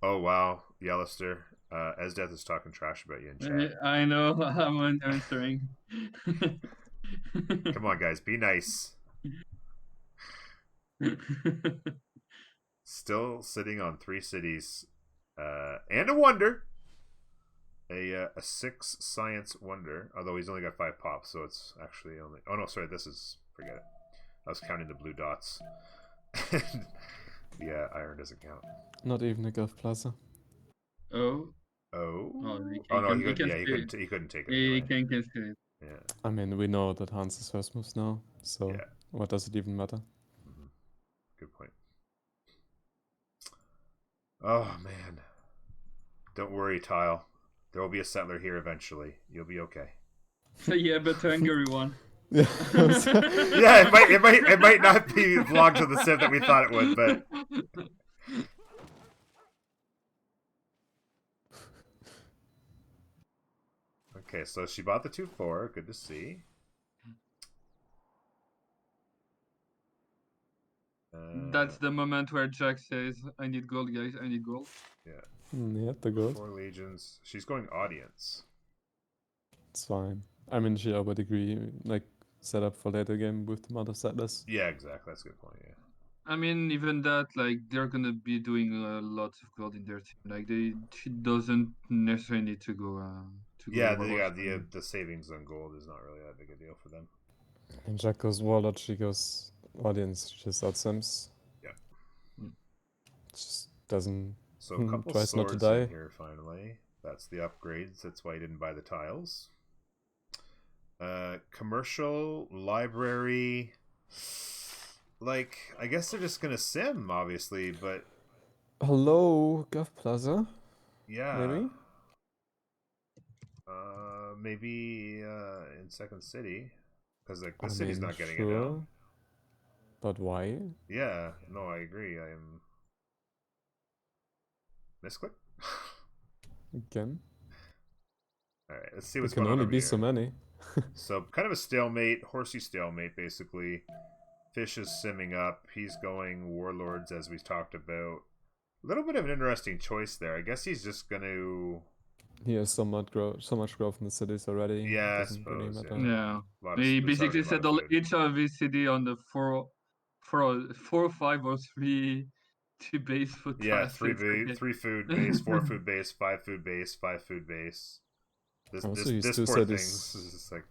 Oh, wow. Yellister. Esdeath is talking trash about you in chat. I know, I'm answering. Come on, guys. Be nice. Still sitting on 3 cities. And a wonder. A 6 science wonder. Although he's only got 5 pops, so it's actually only... Oh, no, sorry. This is... Forget it. I was counting the blue dots. Yeah, iron doesn't count. Not even a Gulf Plaza. Oh. Oh. He Oh no, can, he couldn't. Yeah, he couldn't take it anyway. He can stay. Yeah. I mean, we know that Hans' first moves now, so Yeah. what does it even matter? Good point. Oh man. Don't worry, Tile. There will be a settler here eventually. You'll be okay. Yeah, but the Hungary one. Yeah, Yeah, it might not be belong to the Civ that we thought it would, but okay. So she bought the 2-4. Good to see. That's the moment where Jack says, "I need gold, guys. I need gold." Yeah. Yeah, the gold. 4 legions. She's going audience. It's fine. I mean, she already like set up for later game with the mother settlers. Yeah, exactly. That's a good point. Yeah. I mean, even that, like, they're gonna be doing lots of gold in their team. Like, she doesn't necessarily need to go. Yeah, the savings on gold is not really that big a deal for them. And Jack goes warlord, she goes audience, she just outsims. Yeah. Just doesn't. So a couple tries not to swords die. in here finally. That's the upgrades. That's why he didn't buy the tiles. Commercial library. Like, I guess they're just gonna sim, obviously, but Hello, Gov Plaza. yeah, Maybe. maybe in Second City, because like the I city's mean, not getting sure. it now. But why? Yeah, no, I agree. I am misclick. Again? All right, let's see There what's can going on only over be here. so many. So kind of a stalemate, horsey stalemate, basically. Fish is simming up. He's going warlords, as we talked about. A little bit of an interesting choice there. I guess he's just going to. He has so much growth in the cities already. Yeah, I Doesn't really suppose. matter. Yeah. Lot of, He there's already basically a lot of settled food. each of his city on the four, 5, or 3 base food Yeah, tiles. So it's okay. 3 food base, 4 food base, 5 food base, 5 food base. Also, he's This two poor thing. cities. This is just like.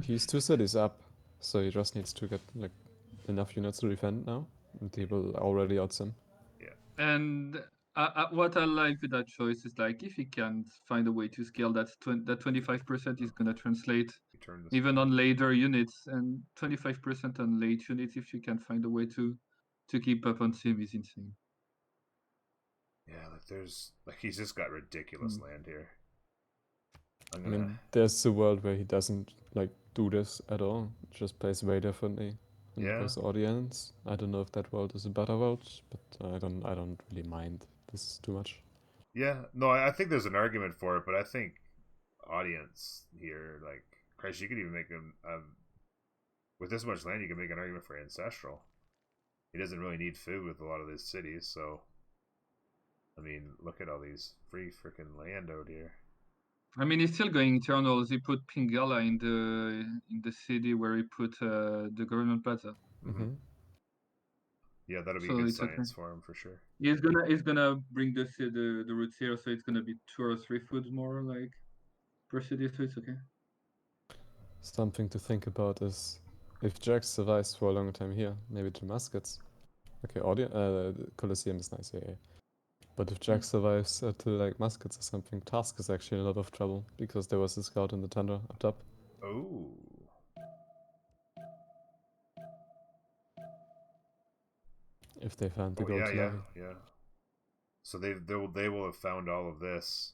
He's 2 cities up, so he just needs to get like enough units to defend now, and he will already outsim. Yeah. And what I like with that choice is, like, if he can find a way to scale that 25% is gonna translate even on later units, and 25% on late units, if you can find a way to keep up on sim, is insane. Yeah, like he's just got ridiculous land here. I mean, there's a world where he doesn't like do this at all. Just plays way differently and goes audience. I don't know if that world is a better world, but I don't really mind this too much. Yeah, no, I think there's an argument for it, but I think audience here, like, Christ, you could even make him with this much land, you can make an argument for ancestral. He doesn't really need food with a lot of these cities, so I mean, look at all these free freaking land out here. I mean, he's still going internals. He put Pingala in the city where he put the government plaza. Mm-hmm. Yeah, that'll be a good science for him for sure. He's gonna bring the roots here, so it's gonna be 2 or 3 foods more like per city, so it's okay. Something to think about is if Jack survives for a long time here, maybe to muskets. Okay, Colosseum is nice, yeah. But if Jack survives to like muskets or something, Task is actually in a lot of trouble because there was a scout in the tundra up top. Oh. If they find the gold yeah. So they will have found all of this.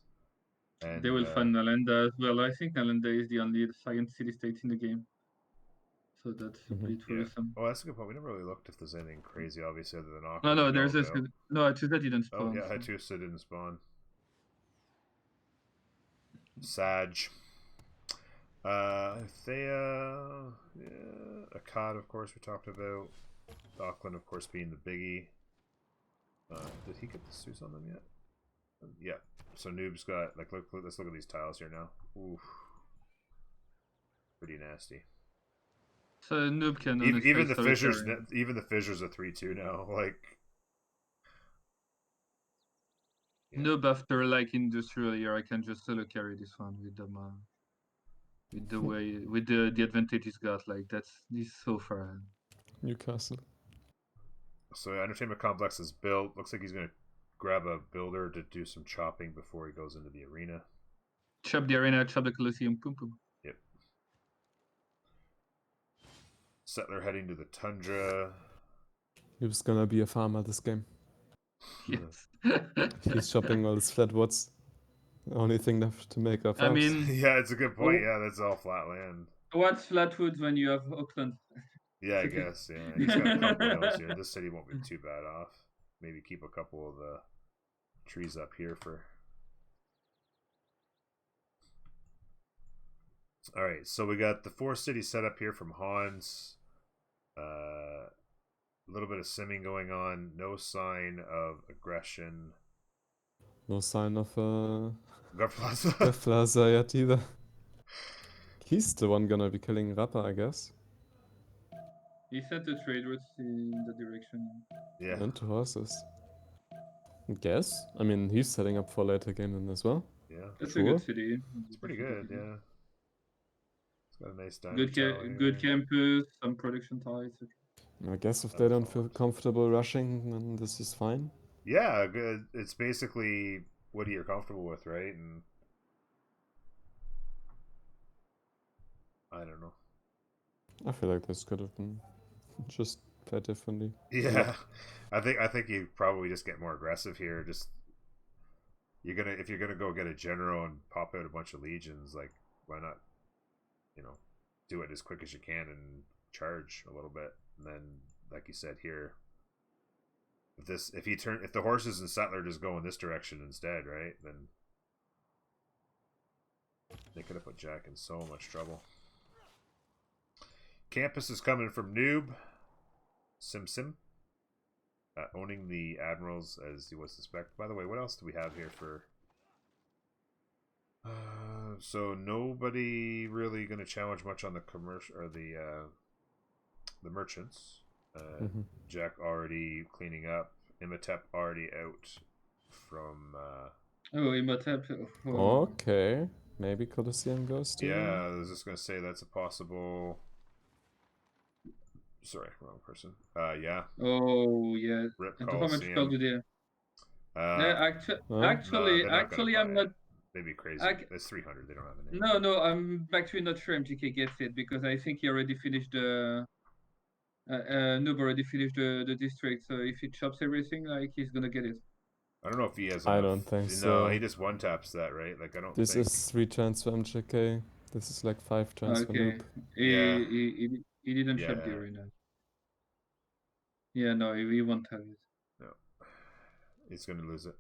And they will find Nalanda as well. I think Nalanda is the only science city state in the game. So that's a bit worrisome. Oh, that's a good point. We never really looked if there's anything crazy, obviously, other than Aqua. No, there's Hattusa didn't spawn. Oh, yeah, Hattusa didn't spawn. Sag. Thea, yeah, Akkad, of course, we talked about. Auckland, of course, being the biggie. Did he get the suits on them yet? Yeah. So Noob's got, like, let's look at these tiles here now. Oof. Pretty nasty. So Noob can even the fissures, even the fissures are 3-2 now. Like, yeah. Noob after like industrial year, I can just solo carry this one with them. With the way, with the advantage he's got, like he's so far ahead. Newcastle. So entertainment complex is built. Looks like he's gonna grab a builder to do some chopping before he goes into the arena. Chop the arena, chop the Colosseum, boom boom. Yep. Settler heading to the tundra. He was gonna be a farmer this game. Yes. He's chopping all his flatwoods. The only thing left to make are farms. I mean, yeah, it's a good point. Yeah, that's all flat land. What's flatwoods when you have Auckland? Yeah, I guess. Yeah, he's got a couple hills here. This city won't be too bad off. Maybe keep a couple of the trees up here for. All right, so we got the 4 cities set up here from Hans. A little bit of simming going on. No sign of aggression. No sign of Gaflaza. Gaflaza yet either. He's the one gonna be killing Rappa, I guess. He sent a trade route in the direction. Yeah. And 2 horses. I guess. I mean, he's setting up for later game then as well. Yeah. That's sure. a good city. It's pretty good, yeah. It's got a nice diamond good campus, some production ties. I guess if they don't feel comfortable rushing, then this is fine. Yeah, good. It's basically what you're comfortable with, right? And I don't know. I feel like this could have been just played differently. Yeah, I think you probably just get more aggressive here. Just if you're gonna go get a general and pop out a bunch of legions, like why not? Do it as quick as you can and charge a little bit, and then like you said here, if the horses and settler just go in this direction instead, right? Then they could have put Jack in so much trouble. Campus is coming from Noob. Sim. Owning the admirals as he was suspect. By the way, what else do we have here for... so nobody really going to challenge much on the commercial or the merchants. Jack already cleaning up. Imhotep already out from... Imhotep. Okay. Maybe Colosseum goes to... Yeah, I was just going to say that's a possible... Sorry, wrong person. Yeah. Oh, yeah. Rip And how much spell do they have? Actually, I'm not... They'd be crazy. It's 300. They don't have a name. No, I'm actually not sure MGK gets it because I think he already finished the... Noob already finished the district, so if he chops everything, like, he's gonna get it. I don't know if he has I enough. don't think so. No, he just one-taps that, right? Like, I don't This think... is 3 turns for MJK. This is like 5 turns for Noob. Yeah. He didn't chop the arena. Yeah, no, he won't have it. No. He's going to lose it.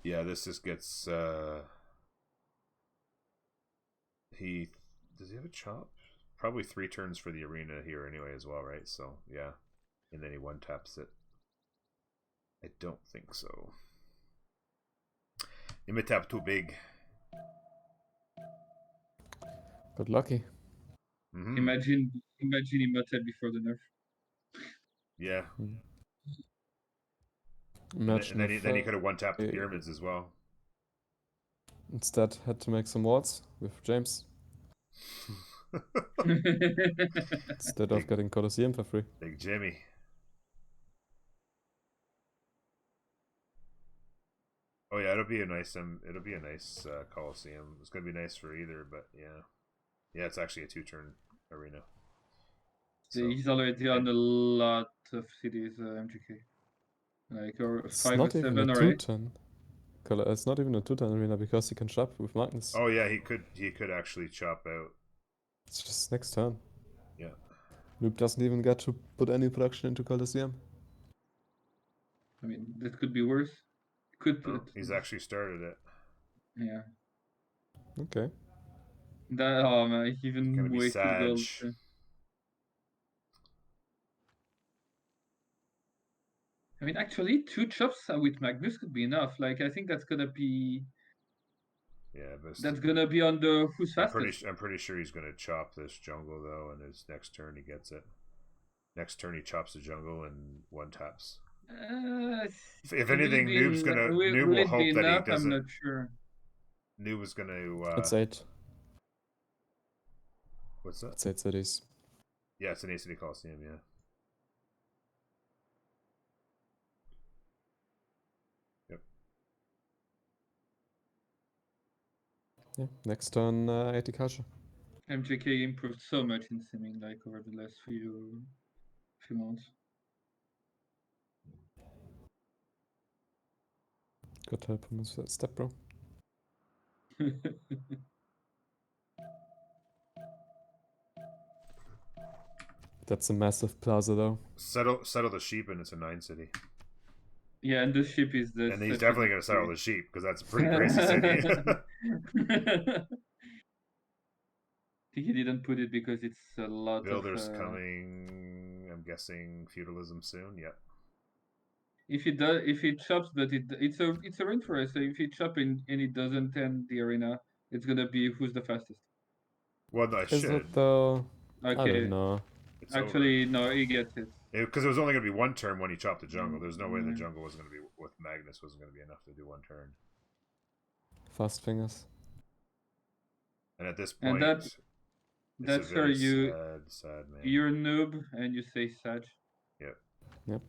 Yeah, this just gets... Does he have a chop? Probably 3 turns for the arena here anyway as well, right? So, yeah. And then he one-taps it. I don't think so. Imhotep too big. But lucky. Imagine Imhotep before the nerf. Yeah. Imagine and then he could have one-tapped the pyramids as well. Instead, had to make some wards with James. Instead of getting Colosseum for free. Big Jimmy. Oh yeah, it'll be a nice Coliseum. It's gonna be nice for either, but yeah, it's actually a 2-turn arena. So, he's already on a lot of cities, MGK. Like, or it's 5 not or even 7 a or 2-turn. It's not even a 2-turn arena because he can chop with Magnus. Oh yeah, he could actually chop out. It's just next turn. Yeah. Noob doesn't even get to put any production into Colosseum. I mean, that could be worse. He's actually started it. Yeah. Okay. Oh man, even wasted gold. I mean, actually, 2 chops with Magnus could be enough. Like, I think that's gonna be... Yeah, but that's gonna be on the who's fastest. I'm pretty sure he's gonna chop this jungle though, and his next turn he gets it. Next turn he chops the jungle and one-taps. If anything, Noob will hope that he doesn't. I'm not sure. Noob is gonna. It's 8. What's that? It's 8 cities. Yeah, it's an 8-city Coliseum. Yeah. Yeah, next turn, Culture. MJK improved so much in simming like over the last few months. Good help him with that step, bro. That's a massive plaza, though. Settle the sheep, and it's a 9 city. Yeah, and the sheep is the. And he's definitely going to settle the sheep because that's a pretty crazy city. He didn't put it because it's a lot Builders of. coming. I'm guessing feudalism soon. Yep. If he chops, but it's a rainforest. So if he chop and it doesn't end the arena, it's gonna be who's the fastest. Well, I Is should. it though? Okay. I don't know. It's Actually, over. no, he gets it. Because it was only going to be one turn when he chopped the jungle. There's no way the jungle was going to be with Magnus wasn't going to be enough to do one turn. Fast fingers. And at this point, And that's where you sad man. you're noob and you say Sag. Yep. Yep.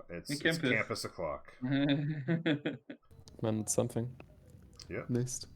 It's campus o'clock. Man, it's something. Yep. At least.